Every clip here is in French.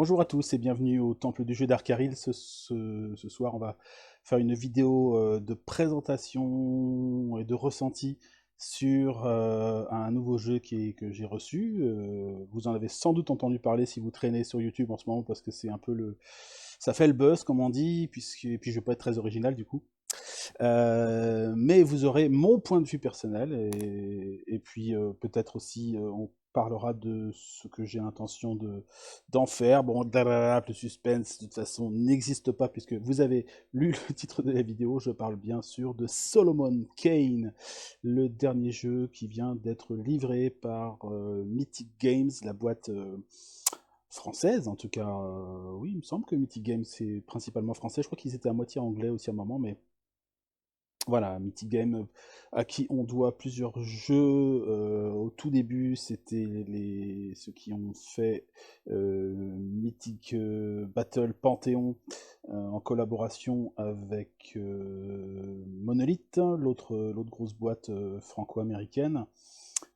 Bonjour à tous et bienvenue au Temple du jeu d'Arkaril. Ce soir, on va faire une vidéo de présentation et de ressenti sur un nouveau jeu que j'ai reçu. Vous en avez sans doute entendu parler si vous traînez sur YouTube en ce moment parce que c'est un peu le... Ça fait le buzz, comme on dit, et puis je vais pas être très original du coup. Mais vous aurez mon point de vue personnel et puis peut-être aussi on parlera de ce que j'ai l'intention d'en faire. Bon, blablabla, le suspense de toute façon n'existe pas puisque vous avez lu le titre de la vidéo. Je parle bien sûr de Solomon Kane, le dernier jeu qui vient d'être livré par Mythic Games, la boîte française en tout cas. Oui, il me semble que Mythic Games c'est principalement français. Je crois qu'ils étaient à moitié anglais aussi à un moment, mais voilà, Mythic Game à qui on doit plusieurs jeux. Au tout début, c'était ceux qui ont fait Mythic Battle Panthéon en collaboration avec Monolith, l'autre grosse boîte franco-américaine.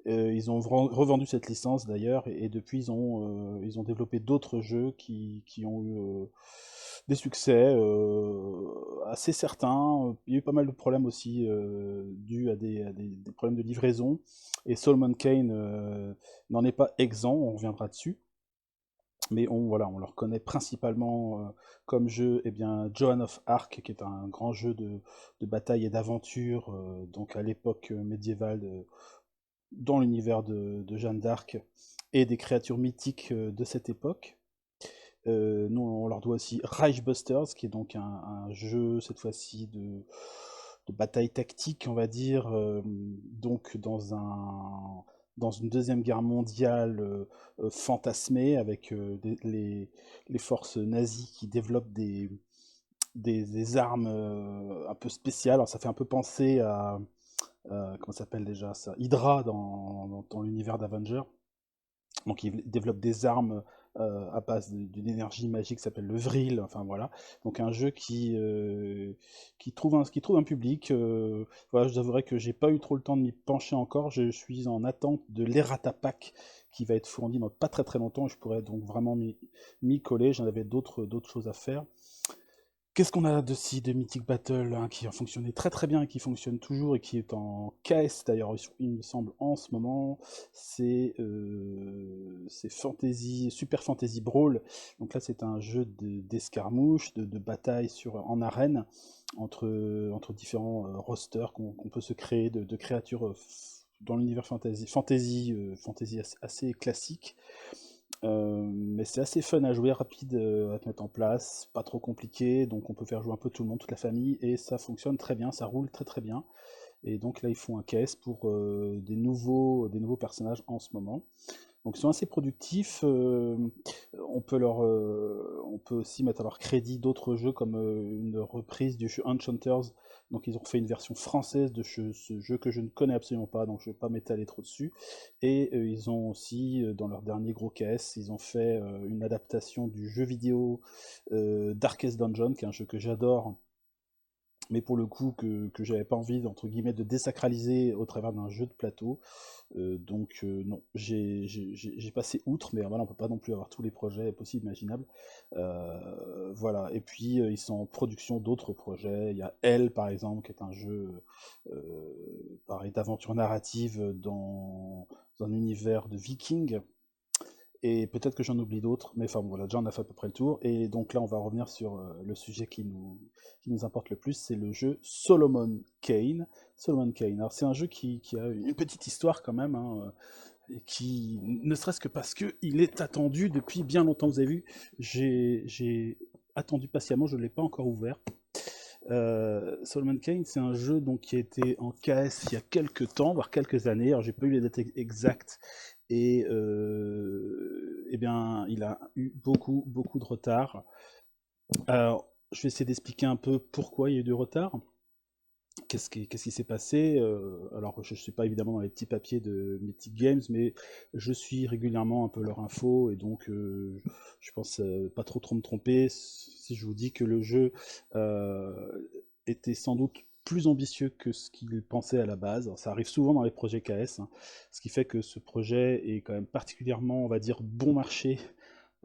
Ils ont revendu cette licence d'ailleurs, et depuis ils ont développé d'autres jeux qui ont eu des succès assez certains. Il y a eu pas mal de problèmes aussi dus à des problèmes de livraison, et Solomon Kane n'en est pas exempt, on reviendra dessus. Mais voilà, on le reconnaît principalement comme jeu, eh bien, Joan of Arc, qui est un grand jeu de bataille et d'aventure, donc à l'époque médiévale dans l'univers de Jeanne d'Arc et des créatures mythiques de cette époque. Nous, on leur doit aussi Reichbusters, qui est donc un jeu, cette fois-ci, de bataille tactique, on va dire, donc dans une deuxième guerre mondiale fantasmée, avec les forces nazies qui développent des armes un peu spéciales. Alors ça fait un peu penser à comment ça s'appelle déjà ça, Hydra dans l'univers d'Avenger. Donc ils développent des armes à base d'une énergie magique qui s'appelle le Vril, enfin voilà. Donc un jeu qui trouve un public. Voilà, je vous avouerai que j'ai pas eu trop le temps de m'y pencher encore. Je suis en attente de l'Errata Pack qui va être fourni dans pas très très longtemps, et je pourrais donc vraiment m'y coller. J'en avais d'autres choses à faire. Qu'est-ce qu'on a de Mythic Battle, hein, qui a fonctionné très très bien et qui fonctionne toujours et qui est en KS d'ailleurs, il me semble, en ce moment. C'est Fantasy, Super Fantasy Brawl. Donc là, c'est un jeu d'escarmouche, de bataille en arène entre différents rosters qu'on peut se créer de créatures dans l'univers fantasy assez classique. Mais c'est assez fun à jouer, rapide à te mettre en place, pas trop compliqué, donc on peut faire jouer un peu tout le monde, toute la famille, et ça fonctionne très bien, ça roule très très bien. Et donc là, ils font un KS pour des nouveaux personnages en ce moment. Donc ils sont assez productifs. On peut aussi mettre à leur crédit d'autres jeux comme une reprise du jeu Enchanters. Donc ils ont fait une version française de ce jeu que je ne connais absolument pas, donc je ne vais pas m'étaler trop dessus. Et ils ont aussi, dans leur dernier gros KS, ils ont fait une adaptation du jeu vidéo Darkest Dungeon, qui est un jeu que j'adore, mais pour le coup que j'avais pas envie, entre guillemets, de désacraliser au travers d'un jeu de plateau. Donc non, j'ai passé outre, mais voilà, on peut pas non plus avoir tous les projets possibles, imaginables. Voilà, et puis ils sont en production d'autres projets. Il y a Elle, par exemple, qui est un jeu pareil, d'aventure narrative dans un univers de vikings. Et peut-être que j'en oublie d'autres, mais enfin bon, voilà, déjà on a fait à peu près le tour. Et donc là, on va revenir sur le sujet qui nous importe le plus, c'est le jeu Solomon Kane. Solomon Kane. Alors c'est un jeu qui a une petite histoire quand même, hein, et qui, ne serait-ce que parce qu'il est attendu depuis bien longtemps. Vous avez vu, j'ai attendu patiemment, je ne l'ai pas encore ouvert. Solomon Kane, c'est un jeu donc, qui a été en KS il y a quelques temps, voire quelques années. Alors j'ai pas eu les dates exactes, et eh bien, il a eu beaucoup, beaucoup de retard. Alors, je vais essayer d'expliquer un peu pourquoi il y a eu du retard. Qu'est-ce qui s'est passé? Alors, je ne suis pas évidemment dans les petits papiers de Mythic Games, mais je suis régulièrement un peu leur info, et donc je pense pas trop me tromper si je vous dis que le jeu euh, était sans doute plus ambitieux que ce qu'il pensait à la base. Alors, ça arrive souvent dans les projets KS, hein, ce qui fait que ce projet est quand même particulièrement, on va dire, bon marché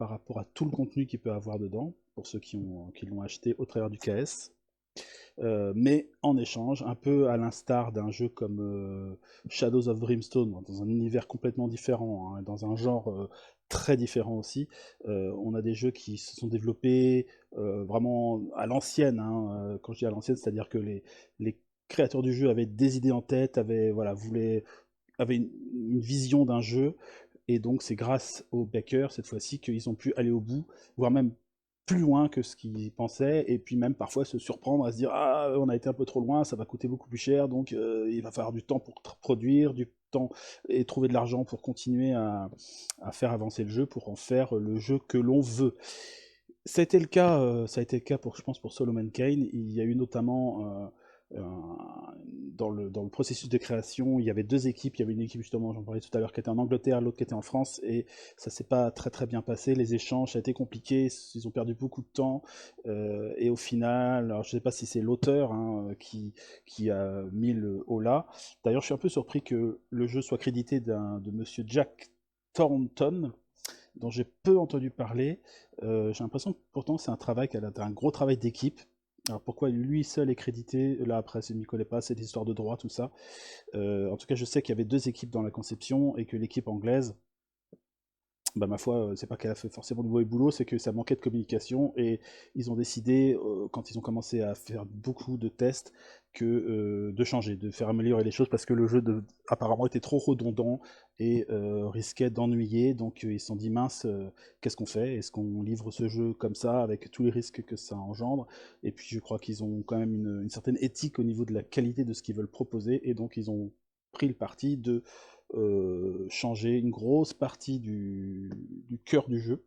par rapport à tout le contenu qu'il peut avoir dedans, pour ceux qui l'ont acheté au travers du KS. Mais en échange, un peu à l'instar d'un jeu comme Shadows of Brimstone, dans un univers complètement différent, hein, dans un genre très différent aussi, on a des jeux qui se sont développés vraiment à l'ancienne. Hein, quand je dis à l'ancienne, c'est-à-dire que les créateurs du jeu avaient des idées en tête, avaient une vision d'un jeu, et donc c'est grâce aux backers cette fois-ci qu'ils ont pu aller au bout, voire même plus loin que ce qu'ils pensaient, et puis même parfois se surprendre à se dire ah on a été un peu trop loin, ça va coûter beaucoup plus cher, donc il va falloir du temps pour produire, du temps et trouver de l'argent pour continuer à faire avancer le jeu, pour en faire le jeu que l'on veut. Ça a été le cas, pour, je pense, pour Solomon Kane. Il y a eu notamment dans le processus de création, il y avait deux équipes. Il y avait une équipe, justement, j'en parlais tout à l'heure, qui était en Angleterre, l'autre qui était en France, et ça s'est pas très très bien passé. Les échanges, ça a été compliqué, ils ont perdu beaucoup de temps, et au final, alors je sais pas si c'est l'auteur, hein, qui a mis le holà. D'ailleurs, je suis un peu surpris que le jeu soit crédité de monsieur Jack Thornton, dont j'ai peu entendu parler. J'ai l'impression que pourtant c'est un travail un gros travail d'équipe. Alors pourquoi lui seul est crédité? Là après, je ne m'y connais pas, c'est des histoires de droit, tout ça. En tout cas, je sais qu'il y avait deux équipes dans la conception et que l'équipe anglaise, bah, ma foi, c'est pas qu'elle a fait forcément de mauvais boulot, c'est que ça manquait de communication, et ils ont décidé, quand ils ont commencé à faire beaucoup de tests, de changer, de faire améliorer les choses, parce que le jeu apparemment était trop redondant et risquait d'ennuyer. Donc ils se sont dit mince, qu'est-ce qu'on fait? Est-ce qu'on livre ce jeu comme ça avec tous les risques que ça engendre? Et puis je crois qu'ils ont quand même une certaine éthique au niveau de la qualité de ce qu'ils veulent proposer, et donc ils ont pris le parti de changer une grosse partie du cœur du jeu.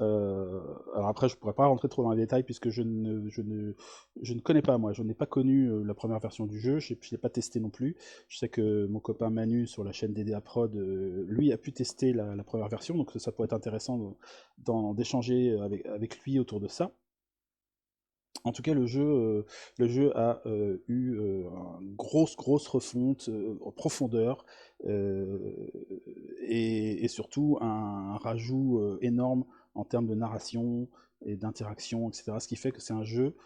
Alors après, je pourrais pas rentrer trop dans les détails, puisque je ne connais pas, moi, je n'ai pas connu la première version du jeu, je ne l'ai pas testé non plus. Je sais que mon copain Manu sur la chaîne DDA Prod, lui a pu tester la première version, donc ça pourrait être intéressant d'échanger avec lui autour de ça. En tout cas, le jeu a eu une grosse refonte en profondeur, euh, et surtout un rajout énorme en termes de narration et d'interaction, etc. Ce qui fait que c'est un jeu.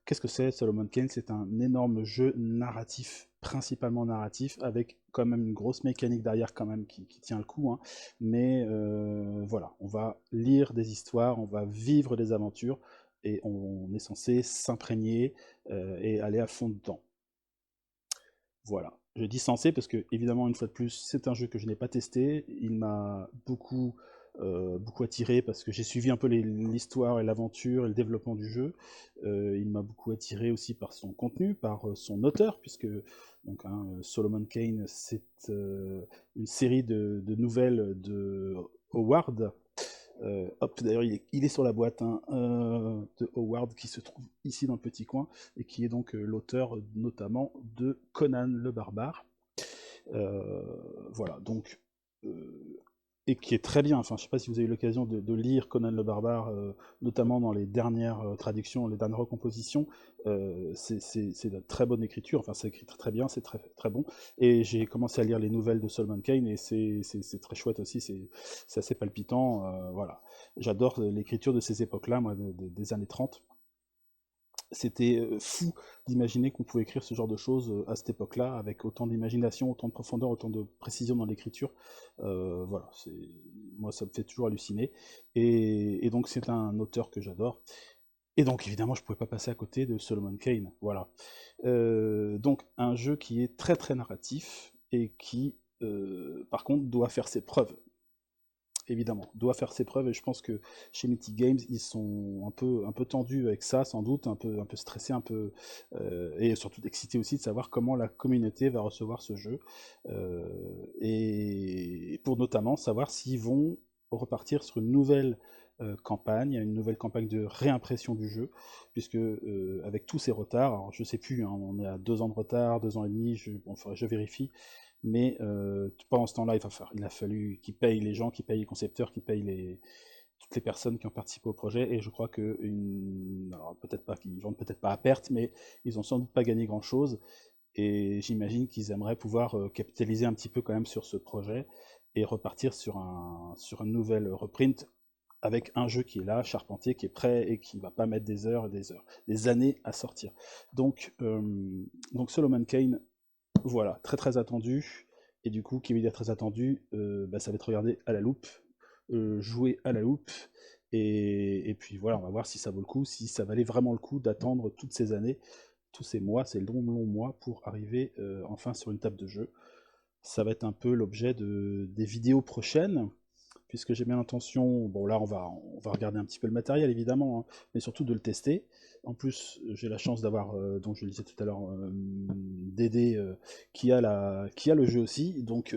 Qu'est-ce que c'est, Solomon Kane? C'est un énorme jeu narratif, principalement narratif, avec quand même une grosse mécanique derrière quand même qui tient le coup. Hein. Mais voilà, on va lire des histoires, on va vivre des aventures, et on est censé s'imprégner et aller à fond dedans. Voilà. Je dis censé parce que, évidemment, une fois de plus, c'est un jeu que je n'ai pas testé. Il m'a beaucoup attiré parce que j'ai suivi un peu l'histoire et l'aventure et le développement du jeu. Il m'a beaucoup attiré aussi par son contenu, par son auteur, puisque donc, hein, Solomon Kane, c'est une série de nouvelles de Howard. Hop, d'ailleurs, il est sur la boîte, hein, de Howard, qui se trouve ici dans le petit coin, et qui est donc l'auteur notamment de Conan le Barbare. Euh, voilà, donc, et qui est très bien. Enfin, je ne sais pas si vous avez eu l'occasion de lire Conan le Barbare, notamment dans les dernières traductions, les dernières recompositions. C'est de très bonne écriture. Enfin, c'est écrit très bien, c'est très très bon. Et j'ai commencé à lire les nouvelles de Solomon Kane, et c'est très chouette aussi. C'est assez palpitant. Voilà, j'adore l'écriture de ces époques-là, moi, des années 30. C'était fou d'imaginer qu'on pouvait écrire ce genre de choses à cette époque-là, avec autant d'imagination, autant de profondeur, autant de précision dans l'écriture. Voilà, moi ça me fait toujours halluciner. Et donc c'est un auteur que j'adore. Et donc évidemment je ne pouvais pas passer à côté de Solomon Kane. Voilà. Donc un jeu qui est très très narratif, et qui par contre doit faire ses preuves, évidemment, doit faire ses preuves, et je pense que chez Mythic Games, ils sont un peu tendus avec ça, sans doute, un peu stressés, et surtout excités aussi de savoir comment la communauté va recevoir ce jeu, et pour notamment savoir s'ils vont repartir sur une nouvelle campagne, une nouvelle campagne de réimpression du jeu, puisque avec tous ces retards, alors je sais plus, hein, on est à 2 ans de retard, 2 ans et demi, je vérifie, mais pendant ce temps-là, il a fallu qu'ils payent les gens, qu'ils payent les concepteurs, qu'ils payent toutes les personnes qui ont participé au projet, et je crois que alors peut-être pas qu'ils vendent peut-être pas à perte, mais ils ont sans doute pas gagné grand-chose, et j'imagine qu'ils aimeraient pouvoir capitaliser un petit peu quand même sur ce projet et repartir sur un nouvel reprint, avec un jeu qui est là, charpenté, qui est prêt et qui va pas mettre des heures et des heures, des années à sortir. Donc Solomon Kane, voilà, très très attendu. Et du coup, qui veut dire très attendu, ça va être regardé à la loupe, joué à la loupe. Et puis voilà, on va voir si ça vaut le coup, si ça valait vraiment le coup d'attendre toutes ces années, tous ces mois, ces longs mois pour arriver enfin sur une table de jeu. Ça va être un peu l'objet des vidéos prochaines, puisque j'ai bien l'intention, bon là on va regarder un petit peu le matériel évidemment, hein, mais surtout de le tester. En plus, j'ai la chance d'avoir, donc je le disais tout à l'heure, Dédé qui a le jeu aussi, donc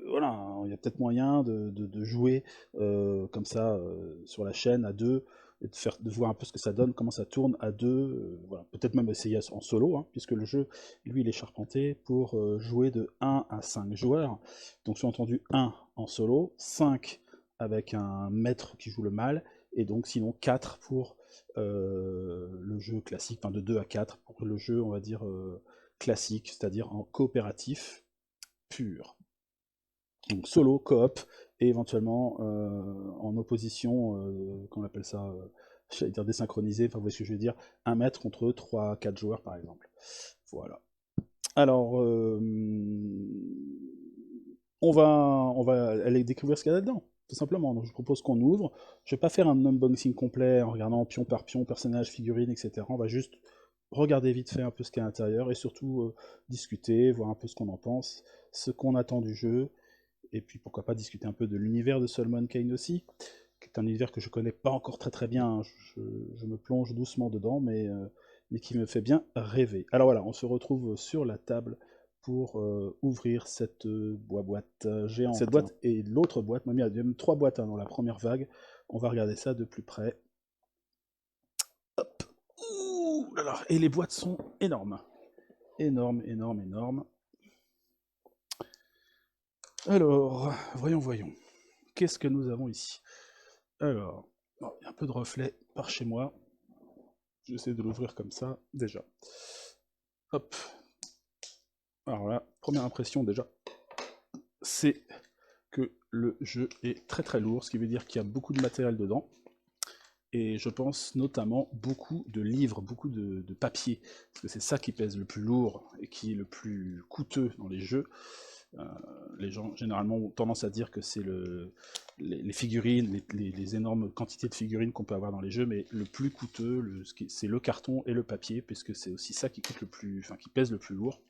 voilà, il y a peut-être moyen de jouer comme ça sur la chaîne à deux, et de voir un peu ce que ça donne, comment ça tourne à deux, voilà. Peut-être même essayer en solo, hein, puisque le jeu, lui, il est charpenté pour jouer de 1 à 5 joueurs. Donc, sous-entendu, 1 en solo, 5 avec un maître qui joue le mal, et donc sinon 4 pour le jeu classique, enfin de 2 à 4 pour le jeu, on va dire, classique, c'est-à-dire en coopératif pur. Donc solo, coop, et éventuellement en opposition, qu'on appelle ça, j'allais dire désynchronisé, enfin vous voyez ce que je veux dire, un maître contre 3-4 joueurs par exemple. Voilà. Alors, on va aller découvrir ce qu'il y a là-dedans, tout simplement. Donc je propose qu'on ouvre. Je vais pas faire un unboxing complet en regardant pion par pion, personnage, figurine, etc. On va juste regarder vite fait un peu ce qu'il y a à l'intérieur et surtout discuter, voir un peu ce qu'on en pense, ce qu'on attend du jeu, et puis pourquoi pas discuter un peu de l'univers de Solomon Kane aussi, qui est un univers que je connais pas encore très très bien, hein. Je me plonge doucement dedans, mais qui me fait bien rêver. Alors voilà, on se retrouve sur la table pour ouvrir cette boîte géante. Cette boîte et l'autre boîte, il y a même 3 boîtes hein, dans la première vague. On va regarder ça de plus près. Hop. Ouh là là. Et les boîtes sont énormes. Énormes, énormes, énormes. Alors, voyons. Qu'est-ce que nous avons ici? Alors, bon, il y a un peu de reflet par chez moi. J'essaie de l'ouvrir comme ça, déjà. Hop. Alors là, première impression déjà, c'est que le jeu est très très lourd, ce qui veut dire qu'il y a beaucoup de matériel dedans. Et je pense notamment beaucoup de livres, beaucoup de papier, parce que c'est ça qui pèse le plus lourd et qui est le plus coûteux dans les jeux. Les gens généralement ont tendance à dire que c'est les figurines, les énormes quantités de figurines qu'on peut avoir dans les jeux, mais le plus coûteux, c'est le carton et le papier, puisque c'est aussi ça qui coûte le plus, enfin qui pèse le plus lourd.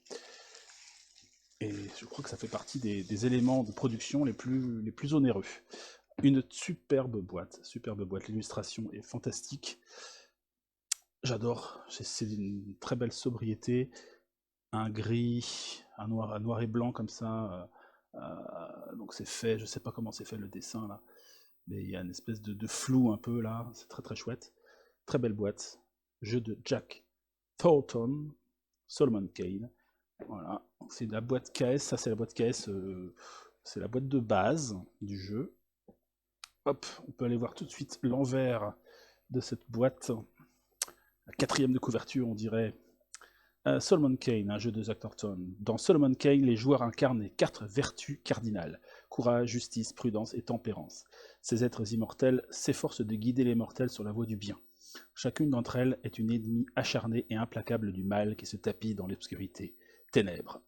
Et je crois que ça fait partie des éléments de production les plus onéreux. Une superbe boîte, l'illustration est fantastique. J'adore, c'est d'une très belle sobriété, un gris, un noir et blanc comme ça. Donc c'est fait, je sais pas comment c'est fait le dessin là, mais il y a une espèce de flou un peu là, c'est très très chouette. Très belle boîte, jeu de Jack Thornton, Solomon Kane. Voilà, c'est la boîte KS, ça c'est la boîte KS, c'est la boîte de base du jeu. Hop, on peut aller voir tout de suite l'envers de cette boîte. La 4e de couverture, on dirait. Solomon Kane, un jeu de Jack Thornton. Dans Solomon Kane, les joueurs incarnent les 4 vertus cardinales: courage, justice, prudence et tempérance. Ces êtres immortels s'efforcent de guider les mortels sur la voie du bien. Chacune d'entre elles est une ennemie acharnée et implacable du mal qui se tapit dans l'obscurité. Ténèbres.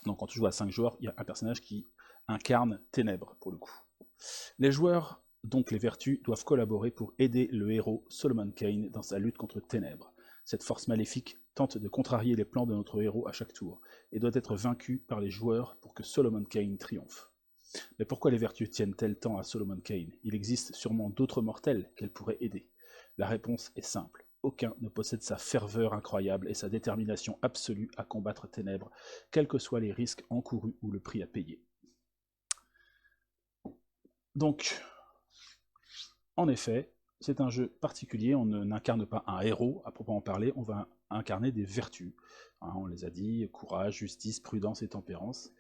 Donc quand tu joues à 5 joueurs, il y a un personnage qui incarne Ténèbres, pour le coup. Les joueurs, donc les vertus, doivent collaborer pour aider le héros Solomon Kane dans sa lutte contre Ténèbres. Cette force maléfique tente de contrarier les plans de notre héros à chaque tour, et doit être vaincue par les joueurs pour que Solomon Kane triomphe. Mais pourquoi les vertus tiennent-elles tant à Solomon Kane? Il existe sûrement d'autres mortels qu'elles pourraient aider. La réponse est simple. Aucun ne possède sa ferveur incroyable et sa détermination absolue à combattre Ténèbres, quels que soient les risques encourus ou le prix à payer. Donc, en effet, c'est un jeu particulier, on n'incarne pas un héros à proprement parler, on va incarner des vertus. Hein, on les a dit, courage, justice, prudence et tempérance.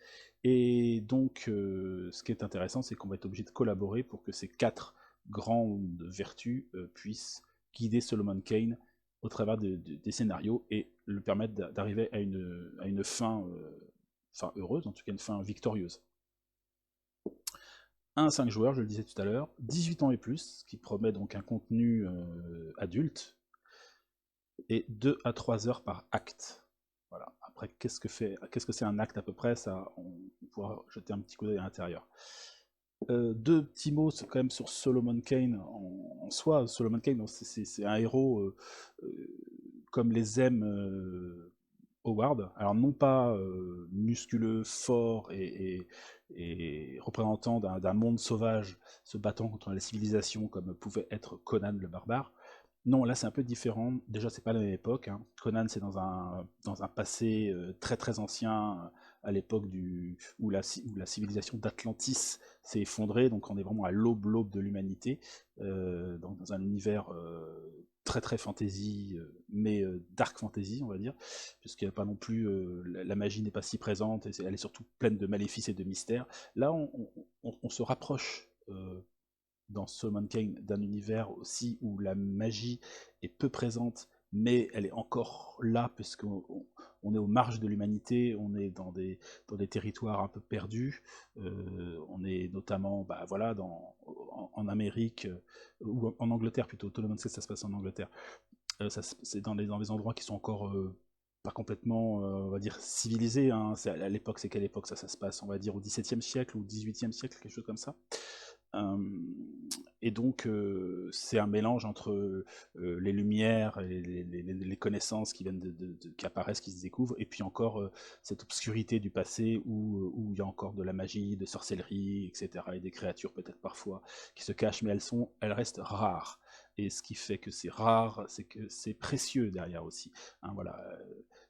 Et donc, ce qui est intéressant, c'est qu'on va être obligé de collaborer pour que ces 4 grandes vertus puissent guider Solomon Kane au travers des scénarios et le permettre d'arriver à une fin heureuse, en tout cas une fin victorieuse. 1 à 5 joueurs, je le disais tout à l'heure, 18 ans et plus, ce qui promet donc un contenu adulte, et 2 à 3 heures par acte. Voilà. Après, qu'est-ce que c'est un acte à peu près, ça, on pourra jeter un petit coup d'œil à l'intérieur. Deux petits mots quand même sur Solomon Kane en soi. Solomon Kane, c'est un héros comme les aime Howard. Alors non pas musculeux, fort et représentant d'un monde sauvage se battant contre la civilisation comme pouvait être Conan le barbare. Non, là c'est un peu différent. Déjà, c'est pas la même époque, hein. Conan, c'est dans un passé très très ancien, à l'époque où la civilisation d'Atlantis s'est effondrée, donc on est vraiment à l'aube de l'humanité, dans un univers très très fantasy, mais dark fantasy, on va dire, puisqu'il n'y a pas non plus. La magie n'est pas si présente, et elle est surtout pleine de maléfices et de mystères. Là, on se rapproche. Dans Solomon Kane d'un univers aussi où la magie est peu présente, mais elle est encore là, puisqu'on est aux marges de l'humanité, on est dans des territoires un peu perdus, on est notamment voilà, en Amérique, ou en Angleterre plutôt. Solomon Kane, ça se passe en Angleterre. C'est dans des endroits qui sont encore pas complètement, on va dire, civilisés, hein. À l'époque, c'est quelle époque ça se passe, on va dire au XVIIe siècle ou XVIIIe siècle, quelque chose comme ça. Et donc, c'est un mélange entre les lumières et les connaissances qui viennent qui apparaissent, qui se découvrent, et puis encore cette obscurité du passé où il y a encore de la magie, de sorcellerie, etc., et des créatures peut-être parfois qui se cachent, mais elles restent rares. Et ce qui fait que c'est rare, c'est que c'est précieux derrière aussi, hein, voilà.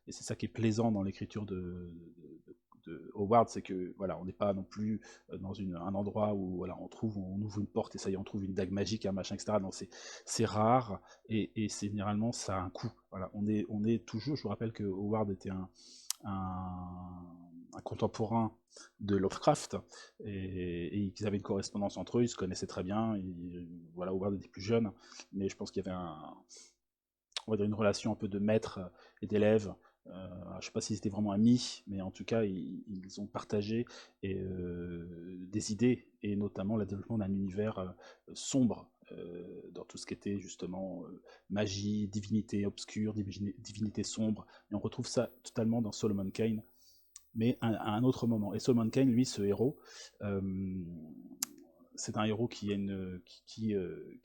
Et c'est ça qui est plaisant dans l'écriture de Howard, c'est que voilà, on n'est pas non plus dans un endroit où voilà, on ouvre une porte et ça y est, on trouve une dague magique, un machin, etc. Non, c'est rare, et généralement ça a un coût. Voilà, on est toujours. Je vous rappelle que Howard était un contemporain de Lovecraft, et qu'ils avaient une correspondance entre eux, ils se connaissaient très bien. Voilà, Howard était plus jeune, mais je pense qu'il y avait on va dire une relation un peu de maître et d'élève. Je ne sais pas s'ils étaient vraiment amis, mais en tout cas, ils ont partagé des idées, et notamment le développement d'un univers sombre, dans tout ce qui était justement magie, divinité obscure, divinité sombre. Et on retrouve ça totalement dans Solomon Kane, mais à un autre moment. Et Solomon Kane, lui, ce héros, euh, c'est un héros qui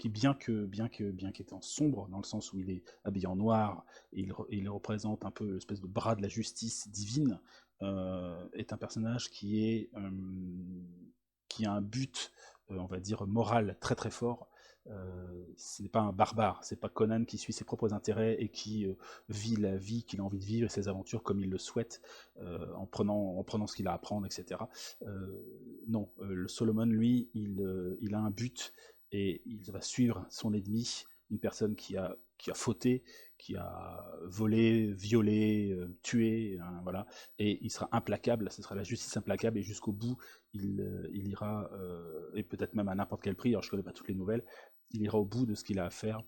bien qu'étant sombre, dans le sens où il est habillé en noir, et il représente un peu l'espèce de bras de la justice divine, est un personnage qui a un but, on va dire, moral très très fort. Ce n'est pas un barbare, c'est pas Conan qui suit ses propres intérêts et qui vit la vie qu'il a envie de vivre et ses aventures comme il le souhaite, en prenant ce qu'il a à prendre, etc. Non, le Solomon, lui, il a un but, et il va suivre son ennemi, une personne qui a fauté, qui a volé, violé, tué, hein, voilà, et il sera implacable, ce sera la justice implacable, et jusqu'au bout, il ira, et peut-être même à n'importe quel prix, alors je ne connais pas toutes les nouvelles, il ira au bout de ce qu'il a à faire,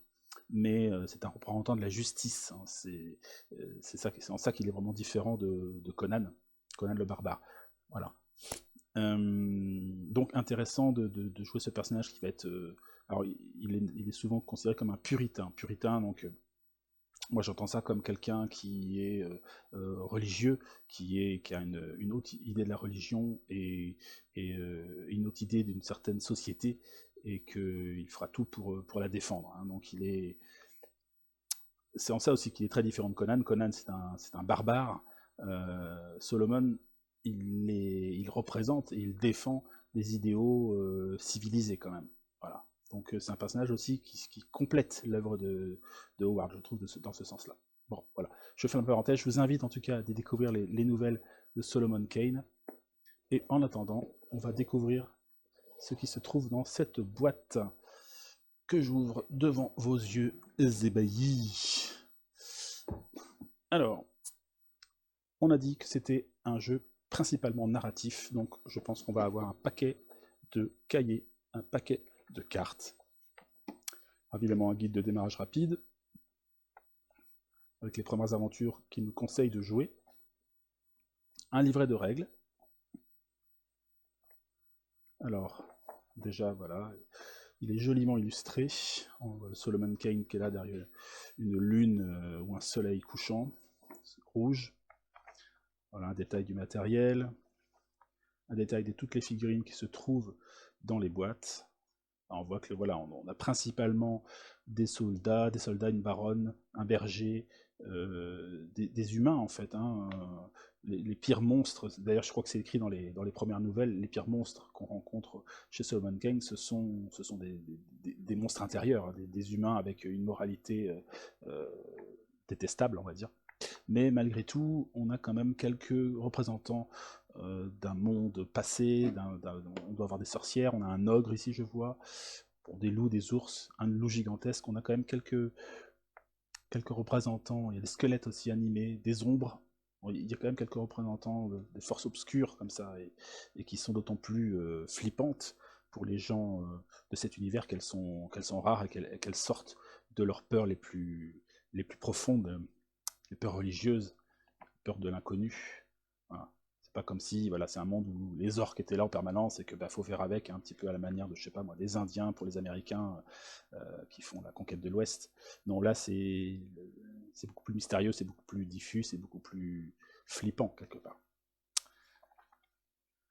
mais c'est un représentant de la justice, hein. C'est en ça qu'il est vraiment différent de Conan le barbare. Voilà. Donc intéressant de jouer ce personnage qui va être. Alors il est souvent considéré comme un puritain. Puritain, donc moi j'entends ça comme quelqu'un qui est religieux, qui a une autre idée de la religion, et une autre idée d'une certaine société, et qu'il fera tout pour la défendre, hein. Donc c'est en ça aussi qu'il est très différent de Conan. Conan, c'est un barbare. Solomon, il représente et il défend des idéaux civilisés quand même. Voilà. Donc c'est un personnage aussi qui complète l'œuvre de Howard, je trouve, dans ce sens-là. Bon, voilà. Je fais une parenthèse. Je vous invite en tout cas à découvrir les nouvelles de Solomon Kane. Et en attendant, on va découvrir ce qui se trouve dans cette boîte que j'ouvre devant vos yeux ébahis. Alors, on a dit que c'était un jeu principalement narratif, donc je pense qu'on va avoir un paquet de cahiers, un paquet de cartes, évidemment un guide de démarrage rapide, avec les premières aventures qui nous conseillent de jouer, un livret de règles. Alors, déjà, voilà, il est joliment illustré. On voit le Solomon Kane qui est là derrière une lune ou un soleil couchant, rouge. Voilà un détail du matériel, un détail de toutes les figurines qui se trouvent dans les boîtes. Alors on voit que voilà, on a principalement des soldats, une baronne, un berger, des humains en fait. Hein, les pires monstres, d'ailleurs je crois que c'est écrit dans les premières nouvelles, les pires monstres qu'on rencontre chez Solomon Kane, ce sont des monstres intérieurs, hein, des humains avec une moralité détestable, on va dire. Mais malgré tout, on a quand même quelques représentants d'un monde passé, on doit avoir des sorcières, on a un ogre ici je vois, bon, des loups, des ours, un loup gigantesque, on a quand même quelques représentants, il y a des squelettes aussi animés, des ombres, bon, il y a quand même quelques représentants des forces obscures comme ça, et qui sont d'autant plus flippantes pour les gens de cet univers qu'elles sont rares et qu'elles sortent de leurs peurs les plus profondes, les peurs religieuses, peur de l'inconnu. Voilà. C'est pas comme si, voilà, c'est un monde où les orques étaient là en permanence et que faut faire avec, hein, un petit peu à la manière de, je sais pas moi, des Indiens pour les Américains qui font la conquête de l'Ouest. Non, là c'est beaucoup plus mystérieux, c'est beaucoup plus diffus, c'est beaucoup plus flippant quelque part.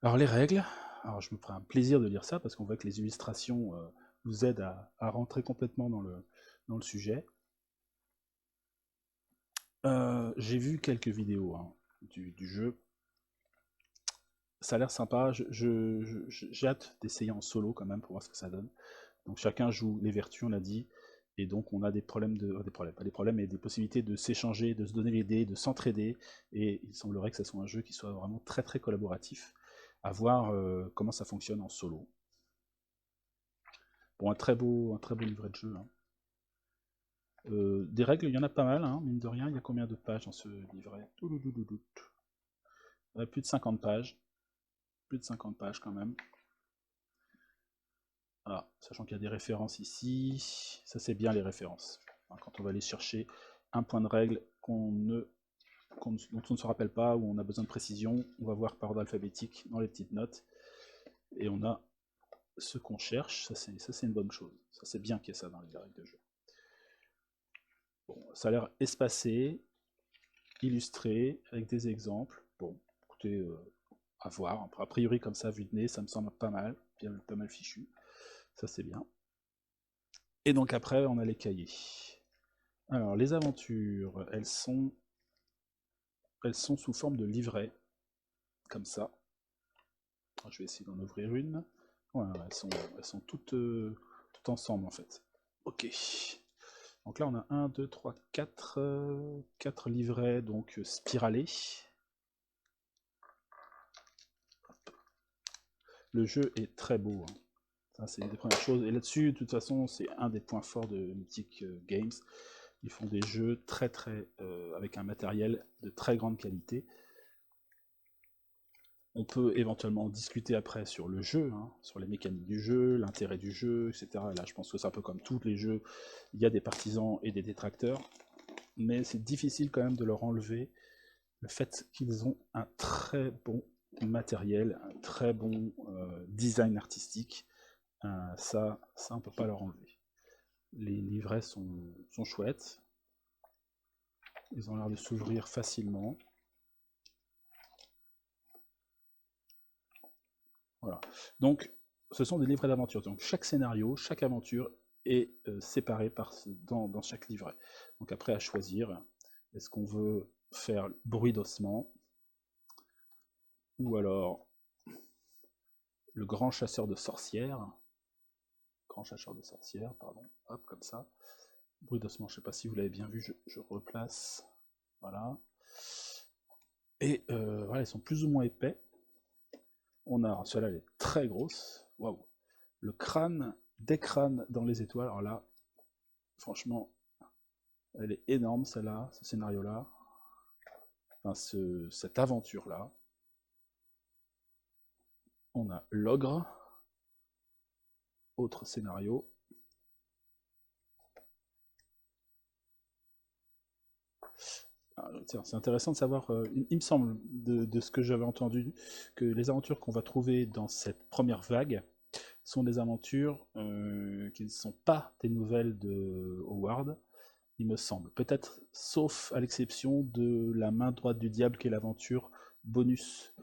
Alors les règles, alors je me ferai un plaisir de lire ça parce qu'on voit que les illustrations nous aident à rentrer complètement dans le sujet. J'ai vu quelques vidéos hein, du jeu. Ça a l'air sympa, j'ai hâte d'essayer en solo quand même pour voir ce que ça donne. Donc chacun joue les vertus, on l'a dit, et donc on a des problèmes pas des problèmes, mais des possibilités de s'échanger, de se donner les dés, de s'entraider, et il semblerait que ce soit un jeu qui soit vraiment très très collaboratif, à voir comment ça fonctionne en solo. Bon, un très beau livret de jeu. Hein. Des règles, il y en a pas mal, hein, mine de rien, il y a combien de pages dans ce livret? Plus de 50 pages. Plus de 50 pages quand même. Voilà, sachant qu'il y a des références ici, ça c'est bien les références. Quand on va aller chercher un point de règle dont on ne se rappelle pas, où on a besoin de précision, on va voir par ordre alphabétique dans les petites notes, et on a ce qu'on cherche, ça c'est une bonne chose. Ça c'est bien qu'il y ait ça dans les règles de jeu. Bon, ça a l'air espacé, illustré, avec des exemples. Bon, écoutez, à voir. A priori comme ça, vu de nez, ça me semble pas mal, pas mal fichu. Ça c'est bien. Et donc après, on a les cahiers. Alors, les aventures, elles sont sous forme de livret, comme ça. Alors, je vais essayer d'en ouvrir une. Voilà, elles sont toutes ensemble, en fait. Ok. Donc là, on a 1, 2, 3, 4, 4 livrets, donc spiralés. Le jeu est très beau. Hein. Ça, c'est une des premières choses. Et là-dessus, de toute façon, c'est un des points forts de Mythic Games. Ils font des jeux très très avec un matériel de très grande qualité. On peut éventuellement discuter après sur le jeu, hein, sur les mécaniques du jeu, l'intérêt du jeu, etc. Là, je pense que c'est un peu comme tous les jeux, il y a des partisans et des détracteurs, mais c'est difficile quand même de leur enlever le fait qu'ils ont un très bon matériel, un très bon design artistique. Ça, on ne peut pas leur enlever. Les livrets sont chouettes. Ils ont l'air de s'ouvrir facilement. Voilà. Donc, ce sont des livrets d'aventure. Donc, chaque scénario, chaque aventure est séparé dans chaque livret. Donc, après, à choisir, est-ce qu'on veut faire bruit d'ossement ou alors le grand chasseur de sorcières. Grand chasseur de sorcières, pardon. Hop, comme ça. Bruit d'ossement, je ne sais pas si vous l'avez bien vu, je replace. Voilà. Et voilà, ils sont plus ou moins épais. On a, celle-là, elle est très grosse. Waouh. Le crâne, des crânes dans les étoiles. Alors là, franchement, elle est énorme, celle-là, ce scénario-là. Enfin, cette aventure-là. On a l'ogre. Autre scénario. C'est intéressant de savoir, il me semble, de ce que j'avais entendu, que les aventures qu'on va trouver dans cette première vague sont des aventures qui ne sont pas des nouvelles de Howard, il me semble. Peut-être, sauf à l'exception de La main droite du diable, qui est l'aventure bonus,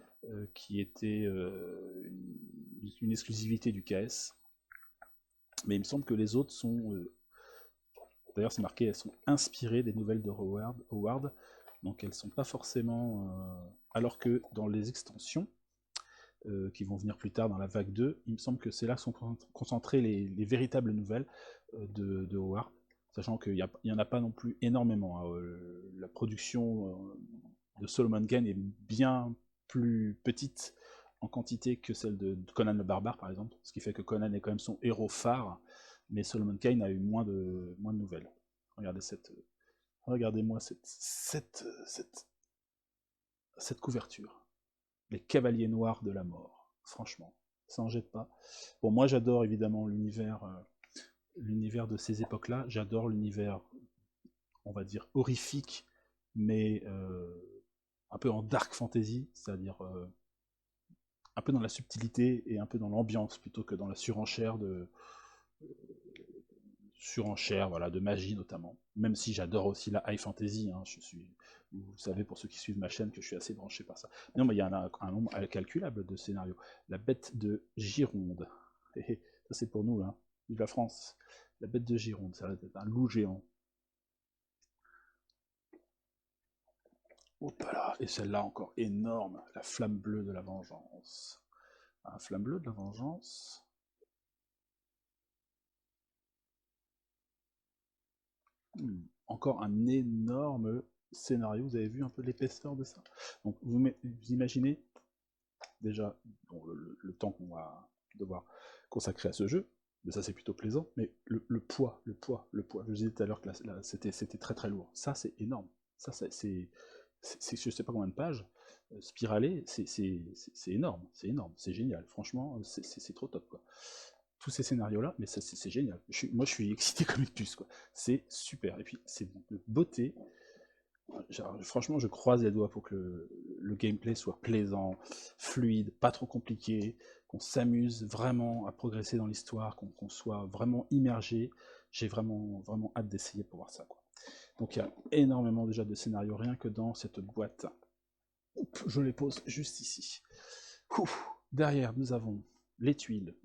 qui était une exclusivité du KS. Mais il me semble que les autres sont... D'ailleurs, c'est marqué, elles sont inspirées des nouvelles de Howard, donc elles ne sont pas forcément... alors que dans les extensions, qui vont venir plus tard dans la vague 2, il me semble que c'est là que sont concentrées les véritables nouvelles de Howard, sachant qu'il n'y en a pas non plus énormément. Hein. La production de Solomon Kane est bien plus petite en quantité que celle de Conan le Barbare, par exemple, ce qui fait que Conan est quand même son héros phare, mais Solomon Kane a eu moins de nouvelles. Regardez-moi cette couverture. Les Cavaliers Noirs de la Mort. Franchement, ça en jette pas. Bon, moi j'adore évidemment l'univers de ces époques-là. J'adore l'univers, on va dire, horrifique, mais un peu en dark fantasy, c'est-à-dire un peu dans la subtilité et un peu dans l'ambiance, plutôt que dans la surenchère voilà, de magie notamment. Même si j'adore aussi la high fantasy, hein, vous savez pour ceux qui suivent ma chaîne que je suis assez branché par ça. Mais non, mais il y a un nombre incalculable de scénarios. La bête de Gironde. Ça c'est pour nous, hein. Vive la France. La bête de Gironde, ça va être un loup géant. Hop là, et celle-là encore énorme, la flamme bleue de la vengeance. La flamme bleue de la vengeance. Encore un énorme scénario. Vous avez vu un peu l'épaisseur de ça? Donc vous imaginez déjà le temps qu'on va devoir consacrer à ce jeu, mais ça c'est plutôt plaisant, mais le poids. Je vous disais tout à l'heure que c'était très très lourd. Ça c'est énorme. Ça c'est je sais pas combien de pages, spiralé, c'est énorme, c'est génial. Franchement, c'est trop top quoi. Tous ces scénarios-là, mais c'est génial. Moi, je suis excité comme une puce, quoi. C'est super. Et puis, c'est de beauté. Franchement, je croise les doigts pour que le gameplay soit plaisant, fluide, pas trop compliqué, qu'on s'amuse vraiment à progresser dans l'histoire, qu'on soit vraiment immergé. J'ai vraiment, vraiment hâte d'essayer pour voir ça, quoi. Donc, il y a énormément déjà de scénarios, rien que dans cette boîte. Oups, je les pose juste ici. Ouf. Derrière, nous avons les tuiles,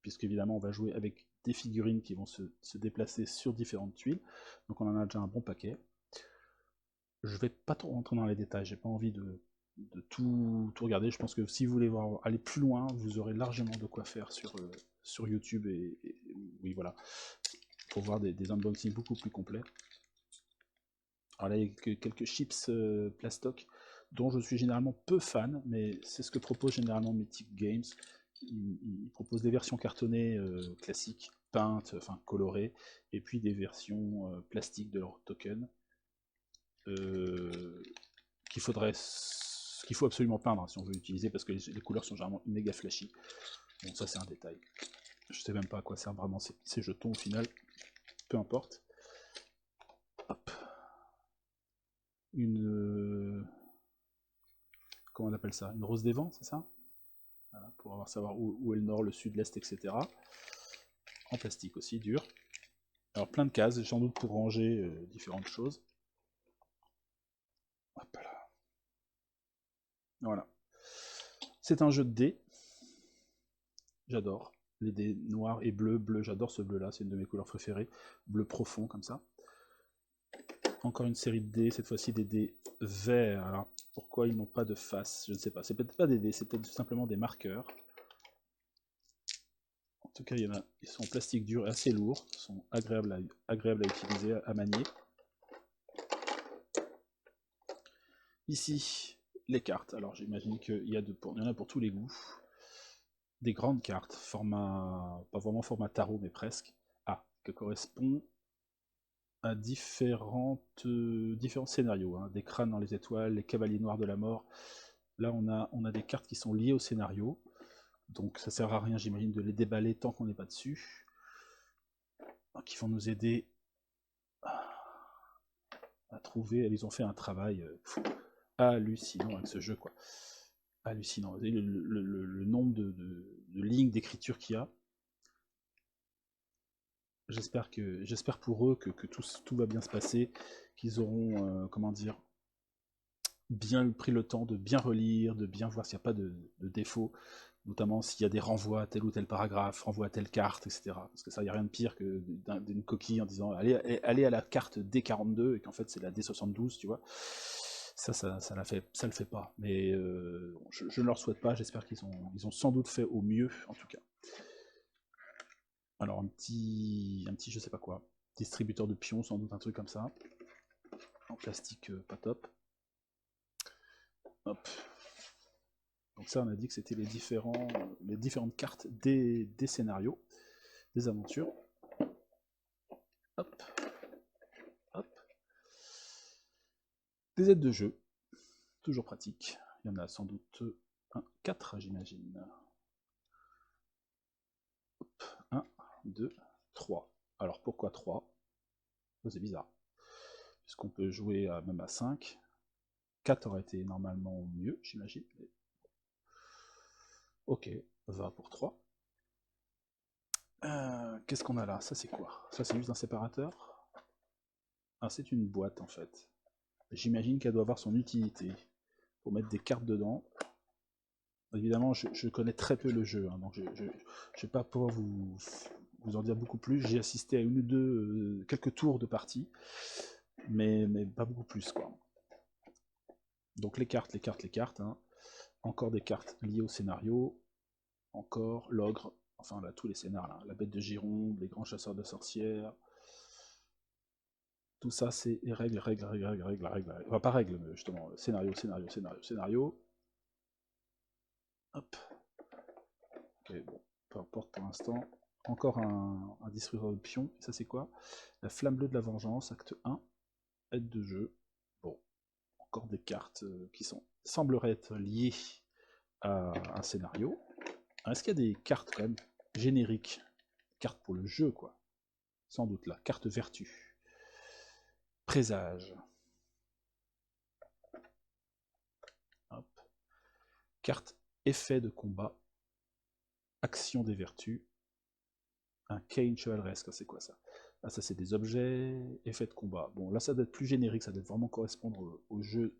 puisqu'évidemment on va jouer avec des figurines qui vont se déplacer sur différentes tuiles, donc on en a déjà un bon paquet. Je vais pas trop rentrer dans les détails, j'ai pas envie de tout regarder, je pense que si vous voulez aller plus loin, vous aurez largement de quoi faire sur YouTube, et oui voilà, pour voir des unboxings beaucoup plus complets. Alors là il y a quelques chips plastoc, dont je suis généralement peu fan, mais c'est ce que propose généralement Mythic Games. Ils proposent des versions cartonnées classiques, peintes, enfin colorées, et puis des versions plastiques de leurs tokens qu'il faut absolument peindre, hein, si on veut l'utiliser, parce que les couleurs sont généralement méga flashy. Bon, ça c'est un détail. Je sais même pas à quoi servent vraiment ces jetons au final. Peu importe. Hop. Comment on appelle ça? Une rose des vents, c'est ça? Voilà, pour savoir où est le nord, le sud, l'est, etc. En plastique aussi, dur. Alors plein de cases, sans doute pour ranger différentes choses. Hop là. Voilà. C'est un jeu de dés. J'adore. Les dés noirs et bleus. Bleu, j'adore ce bleu-là, c'est une de mes couleurs préférées. Bleu profond, comme ça. Encore une série de dés, cette fois-ci des dés verts. Alors, pourquoi ils n'ont pas de face? Je ne sais pas. C'est peut-être pas des dés, c'est peut-être simplement des marqueurs. En tout cas, ils sont en plastique dur et assez lourds. Ils sont agréables à utiliser, à manier. Ici, les cartes. Alors, j'imagine qu'il y en a pour tous les goûts. Des grandes cartes, pas vraiment format tarot, mais presque. Que correspond à différents scénarios, hein. Des crânes dans les étoiles, les cavaliers noirs de la mort. Là, on a des cartes qui sont liées au scénario. Donc ça sert à rien, j'imagine, de les déballer tant qu'on n'est pas dessus. Donc ils vont nous aider à trouver. Ils ont fait un travail hallucinant avec ce jeu, quoi. Hallucinant. Le nombre de lignes d'écriture qu'il y a. j'espère pour eux que tout va bien se passer, qu'ils auront, comment dire, bien pris le temps de bien relire, de bien voir s'il n'y a pas de défauts, notamment s'il y a des renvois à tel ou tel paragraphe, renvois à telle carte, etc. Parce que ça, il n'y a rien de pire que d'une coquille en disant allez à la carte D42 et qu'en fait c'est la D72, tu vois. Ça le fait pas. Mais je ne leur souhaite pas, j'espère ils ont sans doute fait au mieux, en tout cas. Alors un petit je sais pas quoi, distributeur de pions, sans doute un truc comme ça, en plastique pas top. Hop. Donc ça, on a dit que c'était les différentes cartes des scénarios, des aventures. Hop, hop. Des aides de jeu, toujours pratique. Il y en a sans doute 4, j'imagine. 1, 2, 3. Alors pourquoi 3? C'est bizarre. Puisqu'on peut jouer même à 5. 4 aurait été normalement mieux, j'imagine. Ok, va pour 3. Qu'est-ce qu'on a là? Ça c'est quoi? Ça c'est juste un séparateur? Ah, c'est une boîte en fait. J'imagine qu'elle doit avoir son utilité. Pour mettre des cartes dedans. Évidemment, je connais très peu le jeu, hein, donc je ne vais pas pouvoir vous en dire beaucoup plus. J'ai assisté à une ou deux, quelques tours de partie, mais pas beaucoup plus, quoi. Donc les cartes, hein. Encore des cartes liées au scénario, encore l'ogre, enfin là, tous les scénars, là. La bête de Gironde, les grands chasseurs de sorcières. Tout ça, c'est règles. Enfin, pas règles, mais justement, scénario. Hop. Ok, bon, peu importe pour l'instant. Encore un distributeur de pions. Ça, c'est quoi? La flamme bleue de la vengeance, acte 1. Aide de jeu. Bon, encore des cartes qui sembleraient être liées à un scénario. Est-ce qu'il y a des cartes quand même génériques? Cartes pour le jeu, quoi. Sans doute là. Carte vertu. Présage. Hop. Carte effet de combat. Action des vertus. Un Kane chevaleresque, c'est quoi ça? Ah, ça c'est des objets, effets de combat. Bon, là ça doit être plus générique, ça doit vraiment correspondre au jeu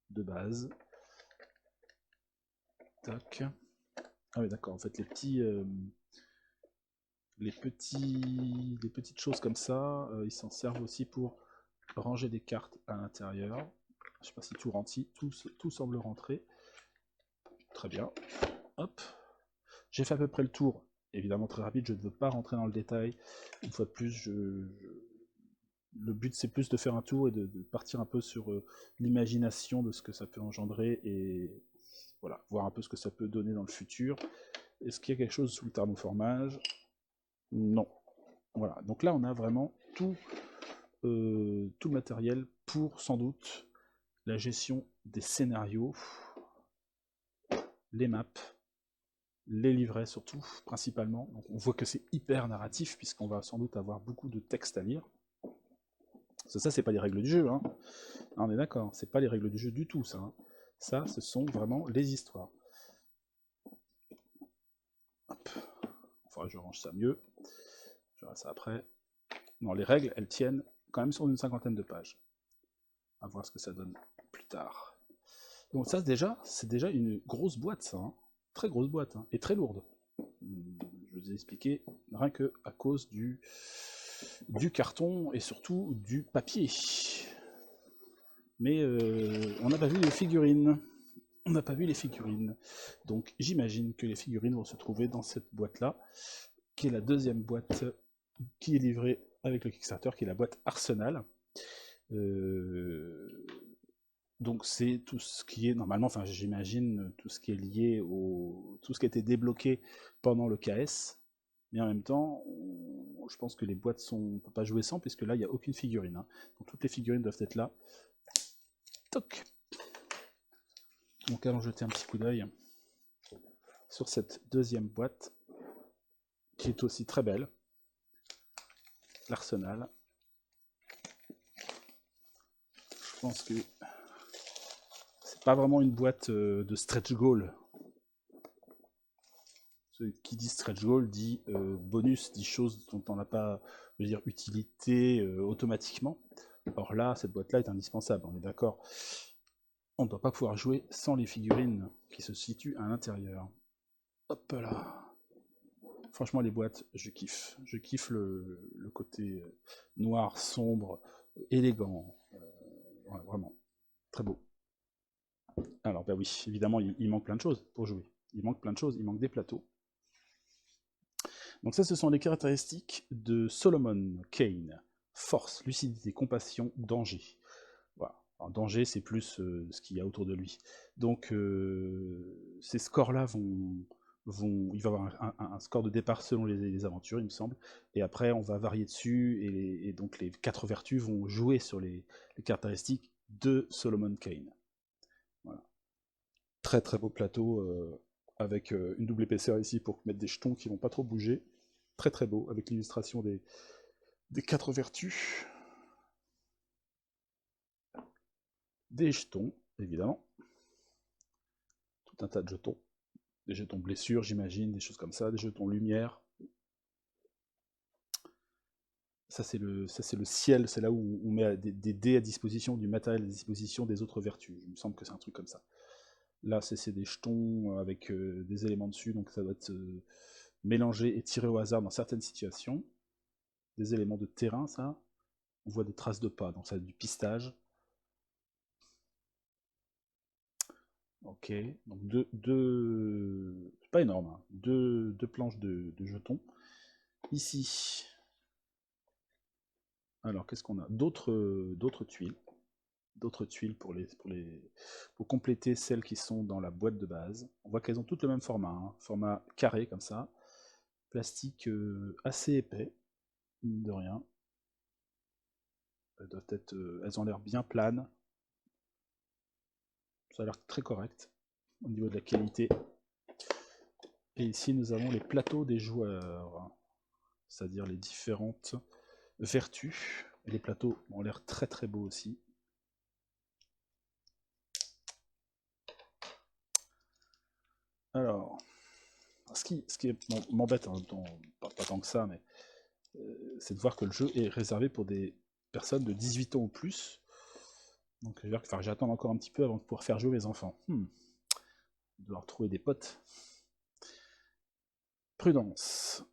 de base. Tac. Ah oui, d'accord, en fait les petites choses comme ça, ils s'en servent aussi pour ranger des cartes à l'intérieur. Je sais pas si tout rentre, si tout semble rentrer. Très bien. Hop. J'ai fait à peu près le tour. Évidemment très rapide, je ne veux pas rentrer dans le détail. Une fois de plus, le but c'est plus de faire un tour et de partir un peu sur l'imagination de ce que ça peut engendrer et voilà, voir un peu ce que ça peut donner dans le futur. Est-ce qu'il y a quelque chose sous le thermoformage? Non. Voilà, donc là on a vraiment tout le matériel pour sans doute la gestion des scénarios, les maps, les livrets surtout, principalement. Donc on voit que c'est hyper narratif puisqu'on va sans doute avoir beaucoup de textes à lire. Ça, c'est pas les règles du jeu, hein. On est d'accord, c'est pas les règles du jeu du tout, ça. Hein. Ça, ce sont vraiment les histoires. Hop. Faudrait que je range ça mieux. Je verrai ça après. Non, les règles, elles tiennent quand même sur une 50aine de pages. À voir ce que ça donne plus tard. Donc ça, c'est déjà une grosse boîte, ça. Hein. Très grosse boîte, hein, et très lourde. Je vous ai expliqué, rien que à cause du carton et surtout du papier. Mais on n'a pas vu les figurines. On n'a pas vu les figurines. Donc j'imagine que les figurines vont se trouver dans cette boîte-là, qui est la deuxième boîte qui est livrée avec le Kickstarter, qui est la boîte Arsenal. Donc c'est tout ce qui est, normalement, enfin j'imagine, tout ce qui est lié tout ce qui a été débloqué pendant le KS. Mais en même temps, je pense que les boîtes on ne peut pas jouer sans, puisque là, il n'y a aucune figurine. Hein. Donc toutes les figurines doivent être là. Toc. Donc allons jeter un petit coup d'œil sur cette deuxième boîte, qui est aussi très belle. L'Arsenal. Je pense que c'est pas vraiment une boîte de stretch goal. Qui dit stretch goal dit bonus, dit choses dont on n'a pas je veux dire, utilité automatiquement. Or là, cette boîte-là est indispensable, on est d'accord. On ne doit pas pouvoir jouer sans les figurines qui se situent à l'intérieur. Hop là. Franchement, les boîtes, je kiffe. Je kiffe le côté noir, sombre, élégant. Ouais, vraiment, très beau. Alors, bah oui, évidemment, il manque plein de choses pour jouer. Il manque plein de choses, il manque des plateaux. Donc ça, ce sont les caractéristiques de Solomon Kane. Force, lucidité, compassion, danger. Voilà. Alors, danger, c'est plus ce qu'il y a autour de lui. Donc ces scores-là il va y avoir un score de départ selon les aventures, il me semble. Et après, on va varier dessus, et donc les 4 vertus vont jouer sur les caractéristiques de Solomon Kane. Voilà. Très très beau plateau, avec une double épaisseur ici pour mettre des jetons qui vont pas trop bouger. Très très beau, avec l'illustration des 4 vertus. Des jetons, évidemment. Tout un tas de jetons. Des jetons blessures, j'imagine, des choses comme ça, des jetons lumière. Ça, c'est le ciel, c'est là où on met des dés à disposition, du matériel à disposition des autres vertus. Il me semble que c'est un truc comme ça. Là, c'est des jetons avec des éléments dessus, donc ça doit être mélangé et tiré au hasard dans certaines situations. Des éléments de terrain, ça. On voit des traces de pas, donc ça a du pistage. Ok, donc c'est pas énorme, hein. Deux planches de jetons. Ici, alors qu'est-ce qu'on a? D'autres tuiles. D'autres tuiles pour compléter celles qui sont dans la boîte de base. On voit qu'elles ont toutes le même format, hein. Format carré comme ça. Plastique assez épais, mine de rien. Elles ont l'air bien planes. Ça a l'air très correct au niveau de la qualité. Et ici, nous avons les plateaux des joueurs, c'est-à-dire les différentes vertus. Et les plateaux ont l'air très très beaux aussi. Alors, ce qui m'embête, hein, pas tant que ça, mais c'est de voir que le jeu est réservé pour des personnes de 18 ans ou plus. Donc, j'attends encore un petit peu avant de pouvoir faire jouer mes enfants. Devoir trouver des potes. Prudence.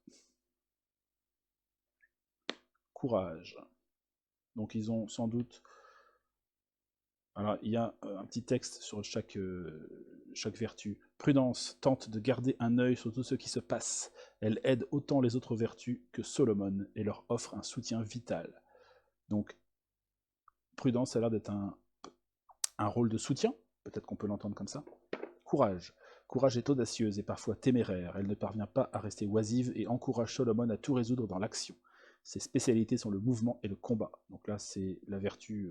Courage. Donc, ils ont sans doute. Alors, il y a un petit texte sur chaque vertu. Prudence tente de garder un œil sur tout ce qui se passe. Elle aide autant les autres vertus que Solomon et leur offre un soutien vital. Donc, Prudence a l'air d'être un rôle de soutien, peut-être qu'on peut l'entendre comme ça. Courage. Courage est audacieuse et parfois téméraire. Elle ne parvient pas à rester oisive et encourage Solomon à tout résoudre dans l'action. Ses spécialités sont le mouvement et le combat. Donc là, c'est la vertu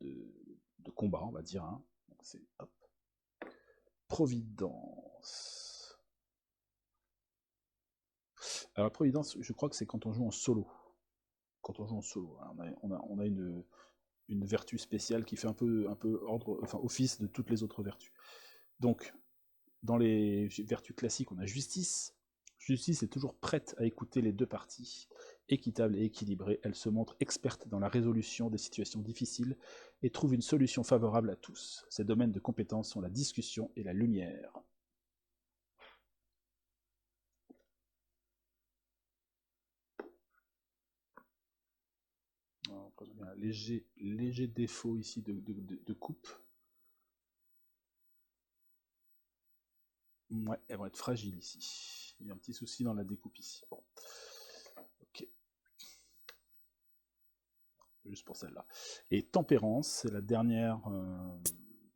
de combat, on va dire. Hein. Donc c'est hop. Providence. Alors Providence, je crois que c'est quand on joue en solo. Quand on joue en solo, hein, on a une vertu spéciale qui fait un peu office de toutes les autres vertus. Donc, dans les vertus classiques, on a justice. Justice est toujours prête à écouter les deux parties. Équitable et équilibrée, elle se montre experte dans la résolution des situations difficiles et trouve une solution favorable à tous. Ses domaines de compétences sont la discussion et la lumière. Alors, un léger défaut ici de coupe. Ouais, elles vont être fragiles ici. Il y a un petit souci dans la découpe ici. Bon. Ok. Juste pour celle-là. Et tempérance, c'est la dernière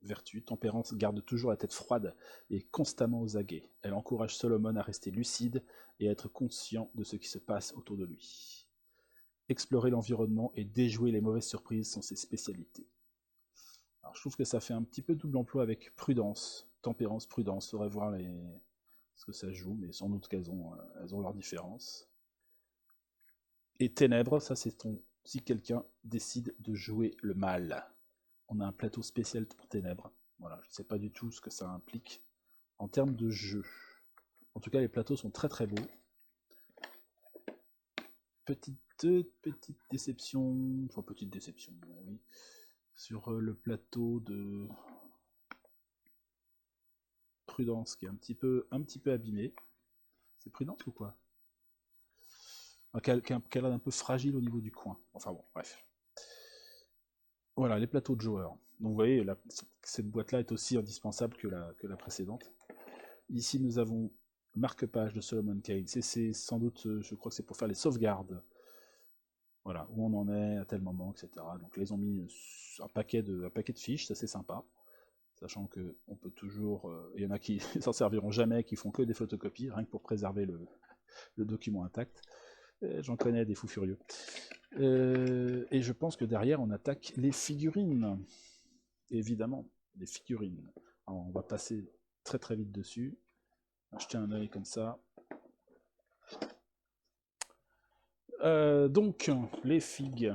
vertu. Tempérance garde toujours la tête froide et constamment aux aguets. Elle encourage Solomon à rester lucide et à être conscient de ce qui se passe autour de lui. Explorer l'environnement et déjouer les mauvaises surprises sont ses spécialités. Alors je trouve que ça fait un petit peu double emploi avec prudence. Tempérance, prudence, faudrait voir ce que ça joue, mais sans doute qu'elles ont leurs différences. Et ténèbres, ça c'est si quelqu'un décide de jouer le mal. On a un plateau spécial pour ténèbres. Voilà, je ne sais pas du tout ce que ça implique en termes de jeu. En tout cas, les plateaux sont très très beaux. Petite petite déception, enfin petite déception, oui, sur le plateau de Prudence qui est un petit peu abîmé. C'est Prudence ou quoi? Qui a l'air un peu fragile au niveau du coin. Enfin bon, bref. Voilà, les plateaux de joueurs. Donc vous voyez, cette boîte-là est aussi indispensable que la précédente. Ici, nous avons marque-page de Solomon Kane. C'est sans doute, je crois que c'est pour faire les sauvegardes. Voilà, où on en est, à tel moment, etc. Donc là, ils ont mis un paquet de fiches, ça c'est sympa. Sachant qu'on peut toujours... Il y en a qui s'en serviront jamais, qui font que des photocopies, rien que pour préserver le document intact. J'en connais des fous furieux. Et je pense que derrière, on attaque les figurines. Évidemment, les figurines. Alors, on va passer très très vite dessus. Jeter un œil comme ça. Donc, les figues.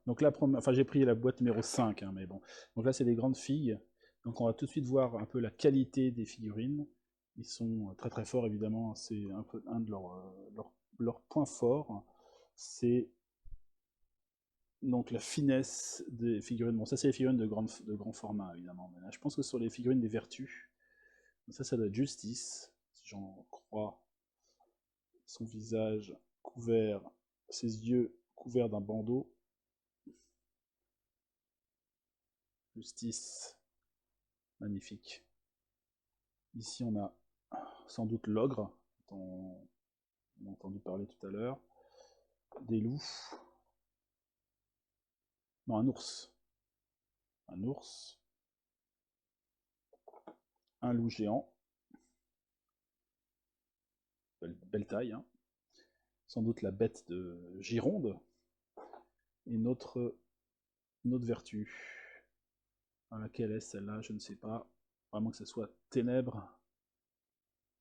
Donc là, enfin j'ai pris la boîte numéro 5, hein, mais bon. Donc là, c'est des grandes figues. Donc on va tout de suite voir un peu la qualité des figurines. Ils sont très très forts, évidemment. C'est un de leurs points forts. C'est donc la finesse des figurines. Bon, ça c'est les figurines de grand format, évidemment. Mais là, je pense que ce sont les figurines des vertus. Donc ça doit être Justice, si j'en crois. Son visage couvert, ses yeux couverts d'un bandeau. Justice, magnifique. Ici, on a sans doute l'ogre, dont on a entendu parler tout à l'heure. Des loups. Non, un ours. Un ours. Un loup géant. Belle taille, hein. Sans doute la bête de Gironde. Et une autre vertu. À laquelle est celle-là, je ne sais pas. Vraiment que ce soit ténèbres.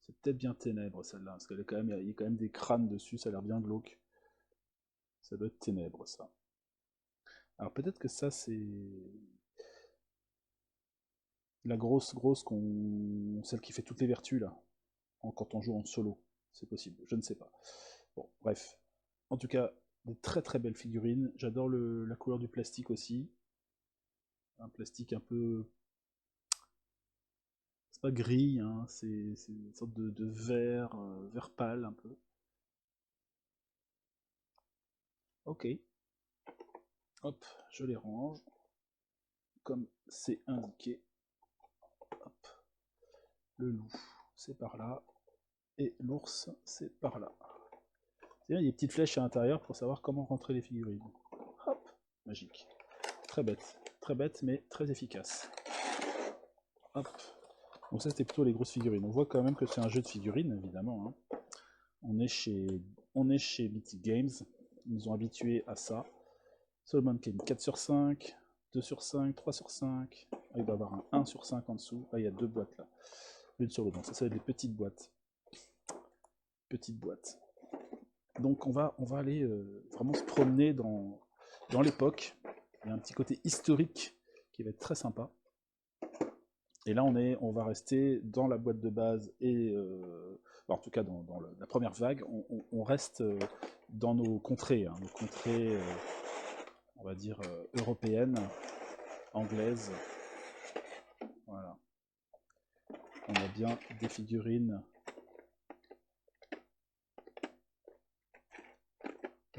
C'est peut-être bien ténèbres celle-là, parce qu'il y a quand même des crânes dessus, ça a l'air bien glauque. Ça doit être ténèbres, ça. Alors peut-être que ça, c'est la grosse, celle qui fait toutes les vertus, là, quand on joue en solo. C'est possible, je ne sais pas. Bon, bref. En tout cas, des très très belles figurines. J'adore la couleur du plastique aussi. Un plastique un peu... C'est pas gris, hein, c'est une sorte de vert, vert pâle un peu. Ok. Hop, je les range. Comme c'est indiqué. Hop. Le loup, c'est par là. Et l'ours, c'est par là. Il y a des petites flèches à l'intérieur pour savoir comment rentrer les figurines. Hop, magique. Très bête, mais très efficace. Hop. Donc ça, c'était plutôt les grosses figurines. On voit quand même que c'est un jeu de figurines, évidemment. Hein. On est chez Mythic Games. Ils nous ont habitués à ça. Solomon Kane 4 sur 5, 2 sur 5, 3 sur 5. Ah, il doit y avoir un 1 sur 5 en dessous. Ah, il y a deux boîtes là. L'une sur l'autre. Donc ça va être des petites boîtes. Petites boîtes. Donc on va aller vraiment se promener dans l'époque. Il y a un petit côté historique qui va être très sympa. Et là on va rester dans la boîte de base et en tout cas dans la première vague, on reste dans nos contrées, hein, nos contrées on va dire européennes, anglaises. Voilà. On a bien des figurines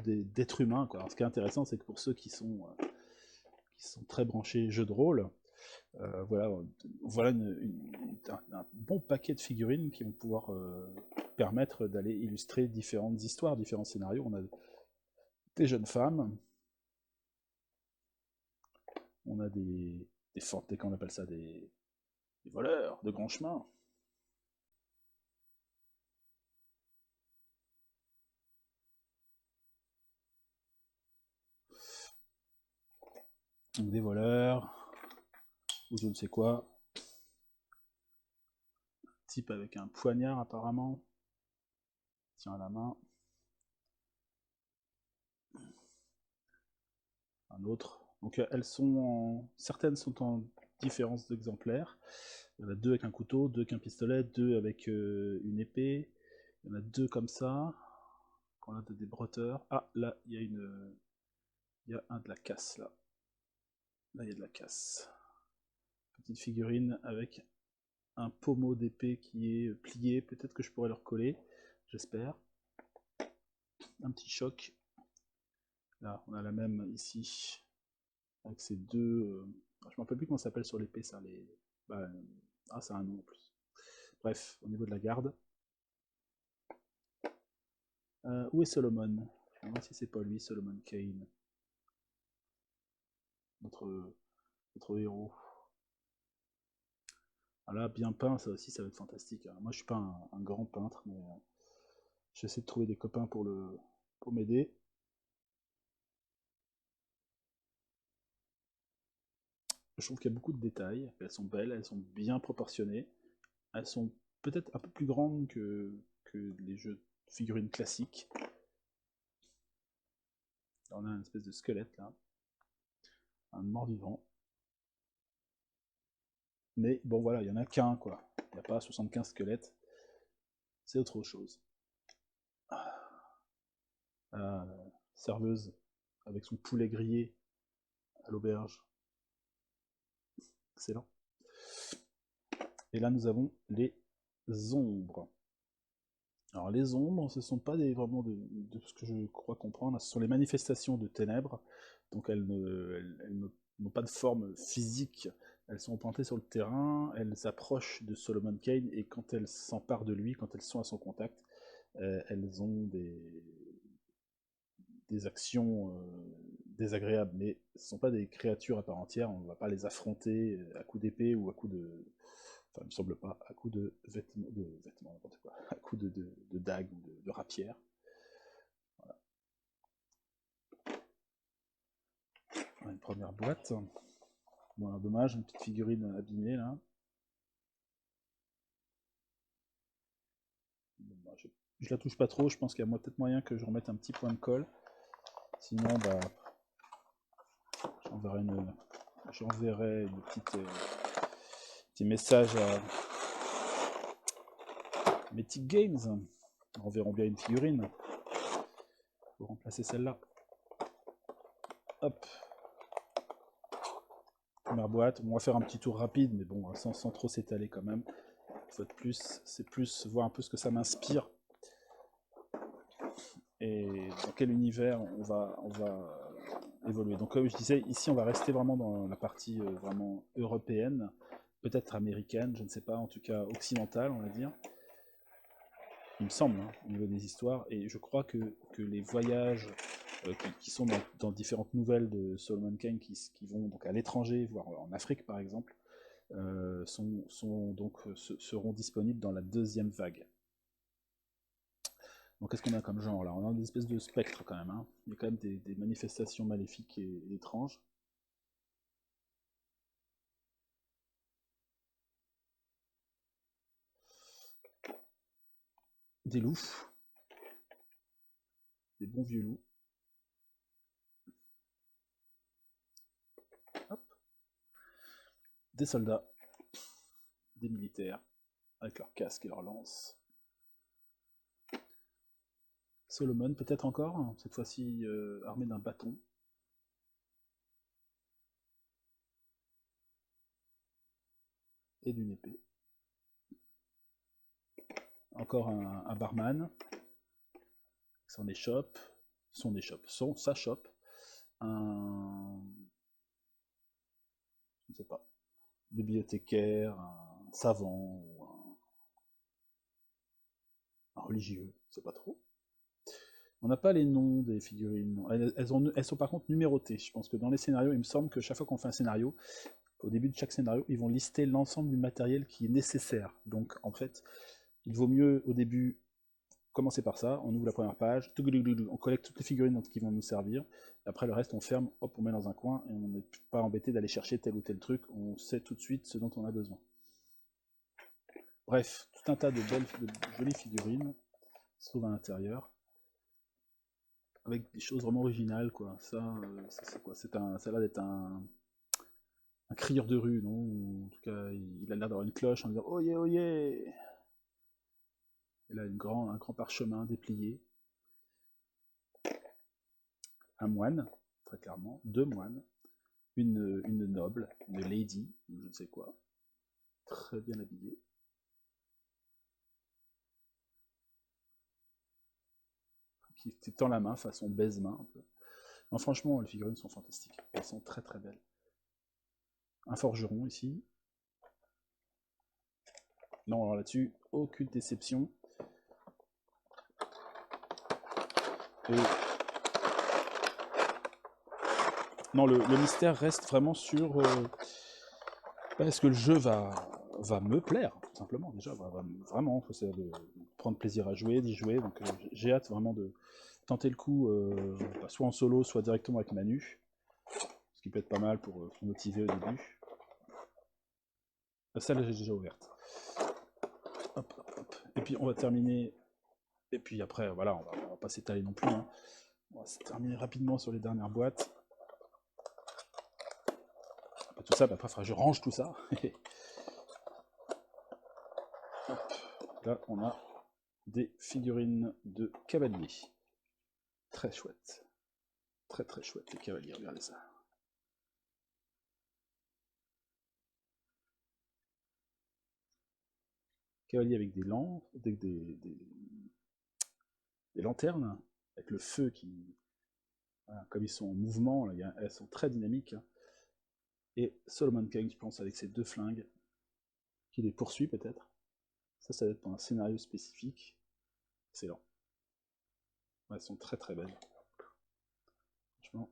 d'êtres humains, quoi. Alors, ce qui est intéressant, c'est que pour ceux qui sont très branchés jeux de rôle, voilà un bon paquet de figurines qui vont pouvoir permettre d'aller illustrer différentes histoires, différents scénarios. On a des jeunes femmes, on a des qu'on appelle ça des voleurs de grand chemin. Donc des voleurs, ou je ne sais quoi. Un type avec un poignard apparemment. Tient à la main. Un autre. Donc certaines sont en différence d'exemplaires. Il y en a deux avec un couteau, deux avec un pistolet, deux avec une épée. Il y en a deux comme ça. On a des brotteurs. Ah, là, il y a une... Il y a un de la casse, là. Là, il y a de la casse. Petite figurine avec un pommeau d'épée qui est plié. Peut-être que je pourrais le recoller. J'espère. Un petit choc. Là, on a la même ici. Avec ces deux... je ne me rappelle plus comment ça s'appelle sur l'épée, ça. Bah, ah, ça a un nom en plus. Bref, au niveau de la garde. Où est Solomon? Moi, si c'est pas lui, Solomon Kane. Notre héros. Ah là, bien peint, ça aussi, ça va être fantastique. Moi, je suis pas un grand peintre, mais j'essaie de trouver des copains pour m'aider. Je trouve qu'il y a beaucoup de détails. Elles sont belles, elles sont bien proportionnées. Elles sont peut-être un peu plus grandes que les jeux de figurines classiques. Là, on a une espèce de squelette là, un mort-vivant. Mais bon, voilà, il y en a qu'un quoi. Il n'y a pas 75 squelettes. C'est autre chose. La serveuse avec son poulet grillé à l'auberge. Excellent. Et là, nous avons les ombres. Alors, les ombres, ce ne sont pas vraiment de ce que je crois comprendre, ce sont les manifestations de ténèbres. Donc, elles n'ont pas de forme physique. Elles sont représentées sur le terrain, elles s'approchent de Solomon Kane, et quand elles s'emparent de lui, quand elles sont à son contact, elles ont des actions désagréables, mais ce ne sont pas des créatures à part entière, on ne va pas les affronter à coups d'épée ou à coups de... Enfin, il me semble pas, à coups de vêtements, n'importe quoi, à coups de dagues ou de rapières. Voilà. On a une première boîte. Bon, alors, dommage, une petite figurine abîmée là. Bon, bah, je la touche pas trop, je pense qu'il y a peut-être moyen que je remette un petit point de colle. Sinon, bah, j'enverrai une petit message à Mythic Games. Ils enverront bien une figurine pour remplacer celle-là. Hop. Première boîte. On va faire un petit tour rapide, mais bon, sans trop s'étaler quand même. Une fois de plus, c'est plus voir un peu ce que ça m'inspire. Et dans quel univers on va évoluer. Donc comme je disais, ici on va rester vraiment dans la partie vraiment européenne, peut-être américaine, je ne sais pas, en tout cas occidentale on va dire. Il me semble, hein, au niveau des histoires, et je crois que les voyages qui sont dans différentes nouvelles de Solomon Kane qui vont donc à l'étranger, voire en Afrique par exemple, seront disponibles dans la deuxième vague. Donc qu'est-ce qu'on a comme genre là? On a des espèces de spectres quand même, hein. Il y a quand même des manifestations maléfiques et étranges. Des loups, des bons vieux loups. Hop. Des soldats, des militaires, avec leurs casques et leurs lances. Solomon peut-être encore, cette fois-ci armé d'un bâton. Et d'une épée. Encore un barman. Sa chope. Un... Je ne sais pas. Bibliothécaire, un savant, ou un religieux, je ne sais pas trop. On n'a pas les noms des figurines. Elles sont par contre numérotées. Je pense que dans les scénarios, il me semble que chaque fois qu'on fait un scénario, au début de chaque scénario, ils vont lister l'ensemble du matériel qui est nécessaire. Donc en fait, il vaut mieux au début commencer par ça. On ouvre la première page, on collecte toutes les figurines qui vont nous servir. Après le reste, on ferme, hop, on met dans un coin et on n'est pas embêté d'aller chercher tel ou tel truc. On sait tout de suite ce dont on a besoin. Bref, tout un tas de jolies figurines se trouvent à l'intérieur. Avec des choses vraiment originales, quoi. Ça c'est quoi? Ça a l'air d'être un crieur de rue, non? Ou en tout cas, il a l'air d'avoir une cloche en disant oh yeah, oh yeah! Et là, un grand parchemin déplié. un moine, très clairement, 2 moines, une noble, une lady, ou je ne sais quoi, très bien habillée. Qui tend la main façon baise-main un peu. Non, franchement, les figurines sont fantastiques. Elles sont très très belles. Un forgeron ici. Non, alors là-dessus, aucune déception. Et... Non, le mystère reste vraiment sur est-ce que le jeu va me plaire, tout simplement. Déjà, vraiment, faut essayer de prendre plaisir à jouer, d'y jouer. Donc j'ai hâte vraiment de tenter le coup, soit en solo, soit directement avec Manu. Ce qui peut être pas mal pour motiver au début. Celle-là, j'ai déjà ouverte. Hop, hop, hop. Et puis on va terminer. Et puis après, voilà, on va pas s'étaler non plus. Hein. On va se terminer rapidement sur les dernières boîtes. Tout ça, après, je range tout ça. Hop. Là, on a des figurines de cavaliers. Très chouette. Très très chouette, les cavaliers, regardez ça. Cavaliers avec des lampes, des lanternes, avec le feu qui... Voilà, comme ils sont en mouvement, là, elles sont très dynamiques. Hein. Et Solomon Kane, je pense, avec ses 2 flingues, qui les poursuit peut-être. Ça va être pour un scénario spécifique. Excellent. Elles sont très très belles. Franchement,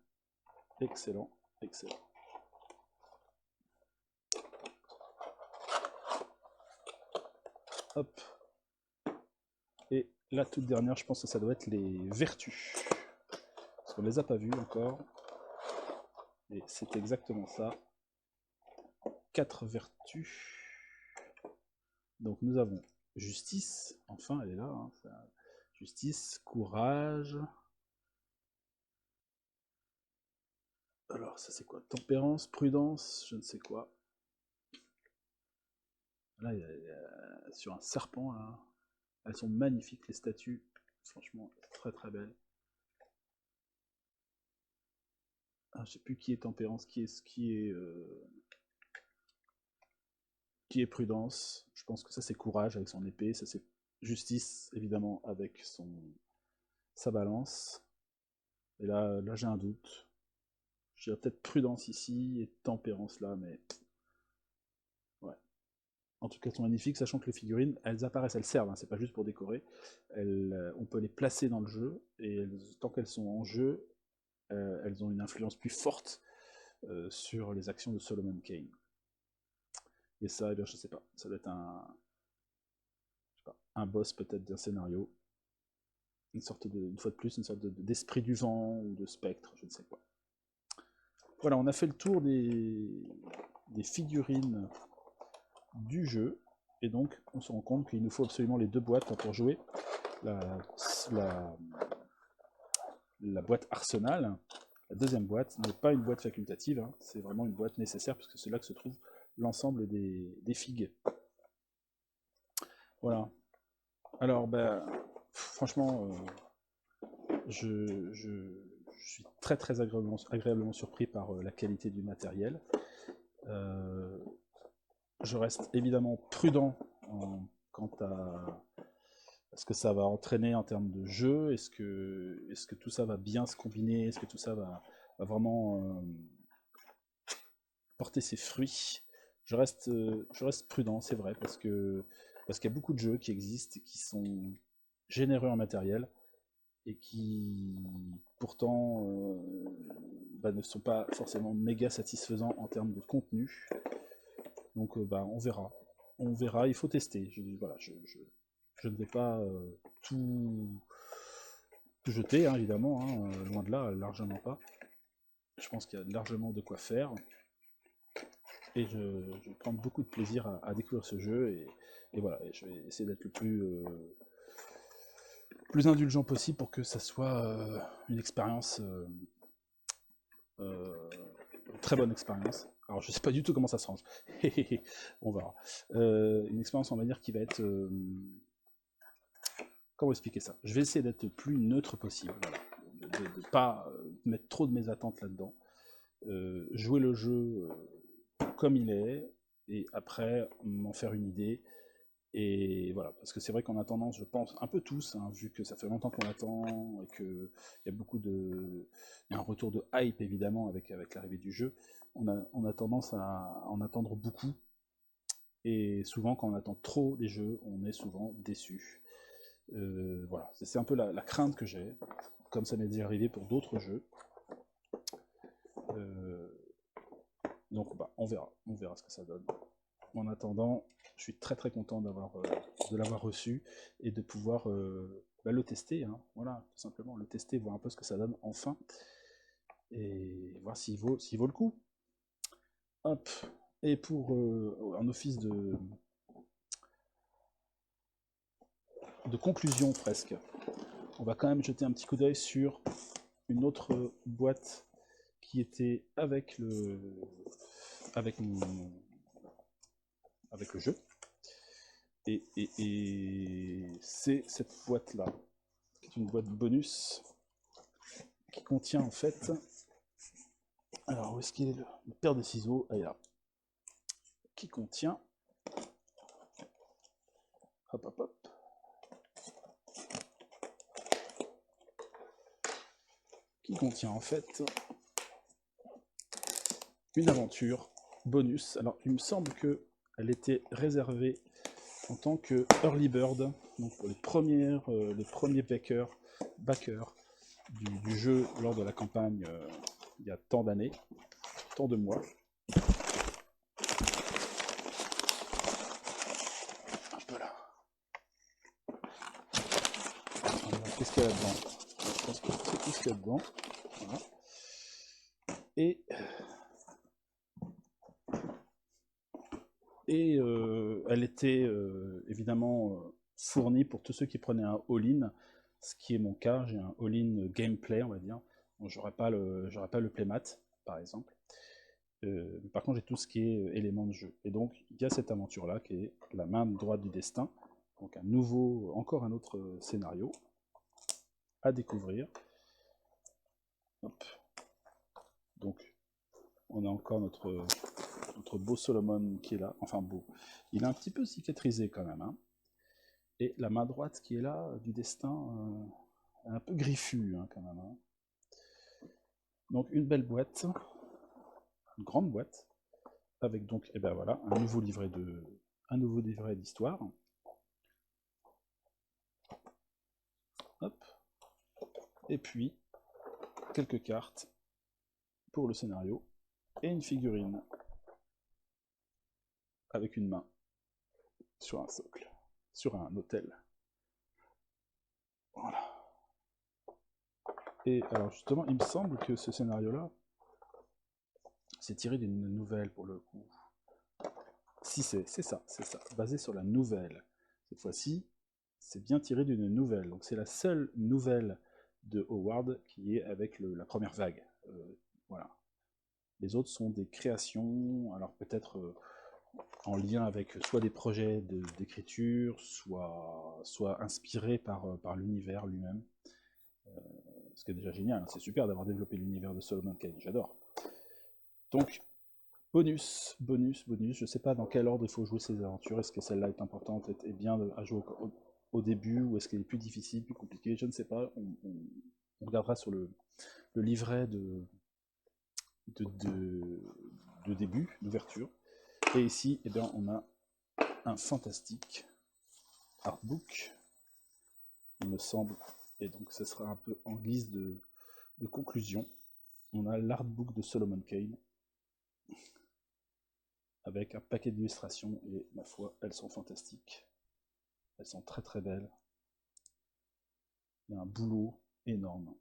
excellent, excellent. Hop. Et la toute dernière, je pense que ça doit être les vertus. Parce qu'on ne les a pas vues encore. Et c'est exactement ça. 4 vertus. Donc nous avons justice, enfin elle est là. Hein, justice, courage. Alors ça c'est quoi? Tempérance, prudence, je ne sais quoi. Là il y a sur un serpent là. Elles sont magnifiques les statues. Franchement très très belles. Ah, je sais plus qui est tempérance, qui est prudence. Je pense que ça c'est courage avec son épée. Ça c'est justice évidemment avec sa balance. Et là j'ai un doute. Je dirais peut-être prudence ici et tempérance là, mais ouais. En tout cas, elles sont magnifiques, sachant que les figurines, elles apparaissent, elles servent, hein, c'est pas juste pour décorer. On peut les placer dans le jeu, et tant qu'elles sont en jeu, elles ont une influence plus forte sur les actions de Solomon Kane. Et ça, eh bien, je sais pas, ça doit être un boss peut-être d'un scénario, une fois de plus, une sorte d'esprit du vent ou de spectre, je ne sais quoi. Voilà, on a fait le tour des figurines du jeu, et donc on se rend compte qu'il nous faut absolument les 2 boîtes pour jouer. La boîte Arsenal, la deuxième boîte, n'est pas une boîte facultative, hein, c'est vraiment une boîte nécessaire, parce que c'est là que se trouve l'ensemble des figues. Voilà. Alors, franchement, je suis très très agréablement surpris par la qualité du matériel. Je reste évidemment prudent quant à ce que ça va entraîner en termes de jeu. Est-ce que tout ça va bien se combiner? Est-ce que tout ça va vraiment porter ses fruits? Je reste prudent, c'est vrai, parce qu'il y a beaucoup de jeux qui existent et qui sont généreux en matériel et qui pourtant ne sont pas forcément méga satisfaisants en termes de contenu. Donc on verra. On verra, il faut tester. Voilà, je ne vais pas tout jeter, hein, évidemment, hein, loin de là, largement pas. Je pense qu'il y a largement de quoi faire. Et je vais prendre beaucoup de plaisir à découvrir ce jeu. Et voilà, et je vais essayer d'être le plus indulgent possible pour que ça soit une expérience, une très bonne expérience. Alors je sais pas du tout comment ça se range. On verra. Une expérience, on va dire, qui va être... comment expliquer ça? Je vais essayer d'être le plus neutre possible. Voilà. De pas mettre trop de mes attentes là-dedans. Jouer le jeu comme il est, et après m'en faire une idée. Et voilà, parce que c'est vrai qu'on a tendance, je pense, un peu tous, hein, vu que ça fait longtemps qu'on attend, et qu'il y a beaucoup de... Il y a un retour de hype, évidemment, avec l'arrivée du jeu. On a tendance à en attendre beaucoup, et souvent, quand on attend trop des jeux, on est souvent déçu. Voilà, c'est un peu la crainte que j'ai, comme ça m'est déjà arrivé pour d'autres jeux. Euh, donc, bah, on verra ce que ça donne. En attendant, je suis très très content de l'avoir reçu et de pouvoir le tester, hein. Voilà, tout simplement, le tester, voir un peu ce que ça donne enfin, et voir s'il vaut le coup. Hop. Et pour un office de conclusion presque, on va quand même jeter un petit coup d'œil sur une autre boîte qui était avec le jeu. Et c'est cette boîte-là, qui est une boîte bonus, qui contient en fait... Alors, où est-ce qu'il est le paire de ciseaux? Ah, là. Qui contient... Hop, hop, hop. Qui contient en fait une aventure bonus. Alors, il me semble qu'elle était réservée en tant que early bird, donc pour les premiers backers du jeu lors de la campagne il y a tant d'années, tant de mois. Un peu là. Alors, qu'est-ce qu'il y a là-dedans? Je pense que c'est tout ce qu'il y a dedans. Voilà. Et elle était évidemment fournie pour tous ceux qui prenaient un all-in, ce qui est mon cas. J'ai un all-in gameplay, on va dire. Bon, j'aurais pas le playmat, par exemple. Par contre, j'ai tout ce qui est éléments de jeu. Et donc, il y a cette aventure-là qui est la main droite du destin. Donc, encore un autre scénario à découvrir. Hop. Donc, on a encore notre beau Solomon qui est là. Enfin, beau. Il est un petit peu cicatrisé quand même, hein. Et la main droite qui est là, du destin, un peu griffue, hein, quand même, hein. Donc, une belle boîte, une grande boîte, avec donc, et ben voilà, un nouveau livret d'histoire. Hop. Et puis, quelques cartes pour le scénario, et une figurine avec une main sur un socle, sur un hôtel. Voilà. Et alors justement, il me semble que ce scénario-là, c'est tiré d'une nouvelle pour le coup. Si, c'est ça, basé sur la nouvelle. Cette fois-ci, c'est bien tiré d'une nouvelle. Donc c'est la seule nouvelle de Howard qui est avec la première vague. Voilà. Les autres sont des créations, alors peut-être en lien avec soit des projets d'écriture, soit inspirés par l'univers lui-même. Ce qui est déjà génial, hein. C'est super d'avoir développé l'univers de Solomon Kane, j'adore. Donc, bonus, je sais pas dans quel ordre il faut jouer ces aventures, est-ce que celle-là est importante et bien à jouer au début, ou est-ce qu'elle est plus difficile, plus compliquée, je ne sais pas, on regardera sur le livret de début, d'ouverture. Et ici, eh bien, on a un fantastique artbook, il me semble, et donc ce sera un peu en guise de conclusion. On a l'artbook de Solomon Kane, avec un paquet d'illustrations, et ma foi, elles sont fantastiques. Elles sont très très belles. Il y a un boulot énorme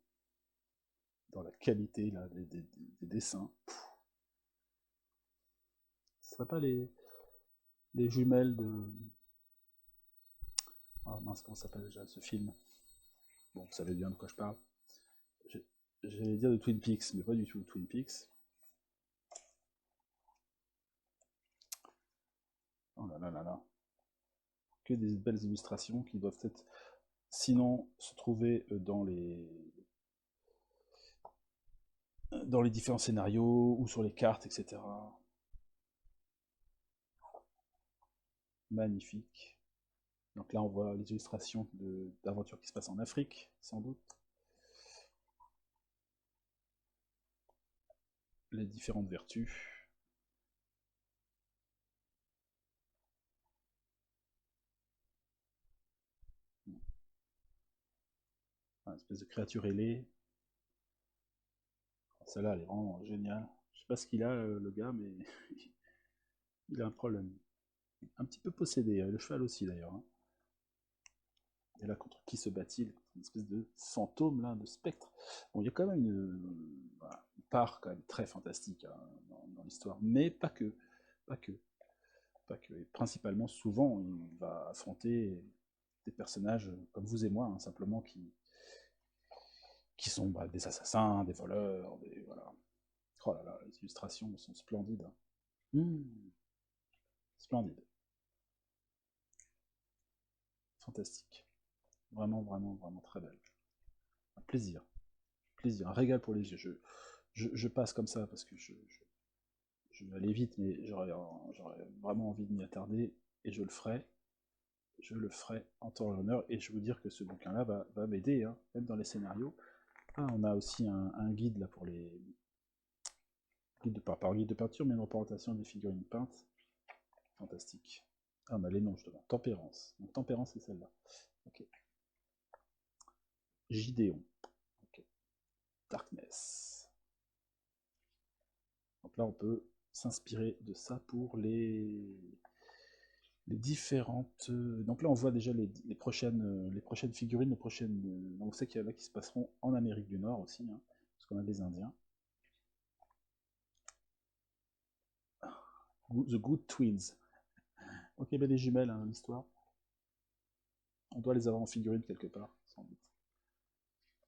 dans la qualité là, des dessins. Ce ne serait pas les jumelles de... Ah mince, comment ça s'appelle déjà ce film? Bon, vous savez bien de quoi je parle. J'allais dire de Twin Peaks, mais pas du tout Twin Peaks. Oh là là là là. Que des belles illustrations qui doivent être, sinon, se trouver dans dans les différents scénarios ou sur les cartes, etc. Magnifique. Donc là, on voit les illustrations d'aventures qui se passent en Afrique, sans doute. Les différentes vertus. Une espèce de créature ailée. Celle-là, elle est vraiment géniale. Je sais pas ce qu'il a, le gars, mais il a un problème. Un petit peu possédé, le cheval aussi d'ailleurs. Hein. Et là, contre qui se bat-il? Une espèce de fantôme, là, de spectre. Bon, il y a quand même voilà, une part quand même très fantastique hein, dans l'histoire, mais pas que. Pas que. Pas que. Et principalement, souvent, il va affronter des personnages comme vous et moi, hein, simplement, qui sont des assassins, des voleurs, voilà. Oh là là, les illustrations sont splendides. Mmh, splendide. Fantastique. Vraiment, vraiment, vraiment très belle. Un plaisir. Plaisir, un régal pour les yeux. Je passe comme ça parce que je vais aller vite, mais j'aurais vraiment envie de m'y attarder et je le ferai. Je le ferai en temps et en heure et je veux dire que ce bouquin-là va m'aider, hein, même dans les scénarios. Ah, on a aussi un guide là pour les guide de pas guide de peinture, mais une représentation des figurines peintes. Fantastique. Ah, on a les noms justement. Tempérance. Donc Tempérance, c'est celle-là. Ok. Gideon. Ok. Darkness. Donc là, on peut s'inspirer de ça pour les différentes. Donc là, on voit déjà les prochaines figurines, les prochaines. On sait qu'il y en a qui se passeront en Amérique du Nord aussi, hein, parce qu'on a des Indiens. The Good Twins. Ok, ben les jumelles, hein, l'histoire. On doit les avoir en figurine quelque part, sans doute.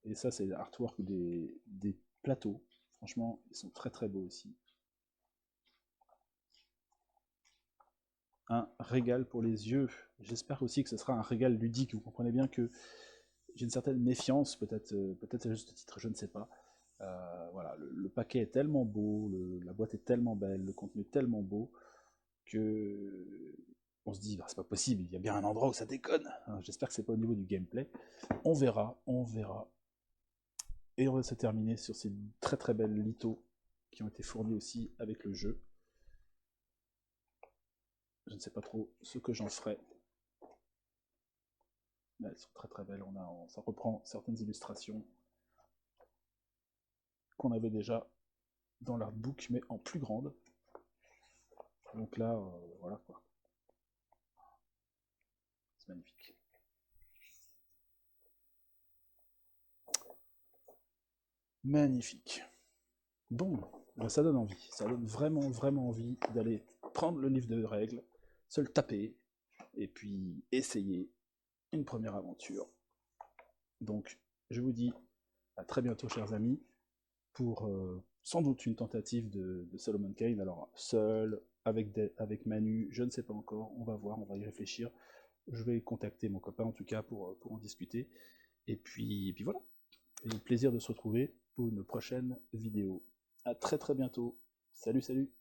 Et ça, c'est l'artwork des plateaux. Franchement, ils sont très très beaux aussi. Un régal pour les yeux. J'espère aussi que ce sera un régal ludique. Vous comprenez bien que j'ai une certaine méfiance, peut-être à juste titre, je ne sais pas. Voilà, le paquet est tellement beau, la boîte est tellement belle, le contenu est tellement beau que on se dit, bah, c'est pas possible, il y a bien un endroit où ça déconne. J'espère que c'est pas au niveau du gameplay. On verra, on verra. Et on va se terminer sur ces très très belles lithos qui ont été fournis aussi avec le jeu. Je ne sais pas trop ce que j'en ferai. Mais elles sont très très belles. Ça reprend certaines illustrations qu'on avait déjà dans l'artbook, mais en plus grande. Donc là, voilà quoi. C'est magnifique. Magnifique. Bon, ben ça donne envie. Ça donne vraiment, vraiment envie d'aller prendre le livre de règles, se le taper, et puis essayer une première aventure. Donc, je vous dis à très bientôt, chers amis, pour sans doute une tentative de Solomon Kane. Alors, seul, avec Manu, je ne sais pas encore. On va voir, on va y réfléchir. Je vais contacter mon copain, en tout cas, pour en discuter. Et puis voilà. Et le plaisir de se retrouver pour une prochaine vidéo. À très très bientôt. Salut, salut.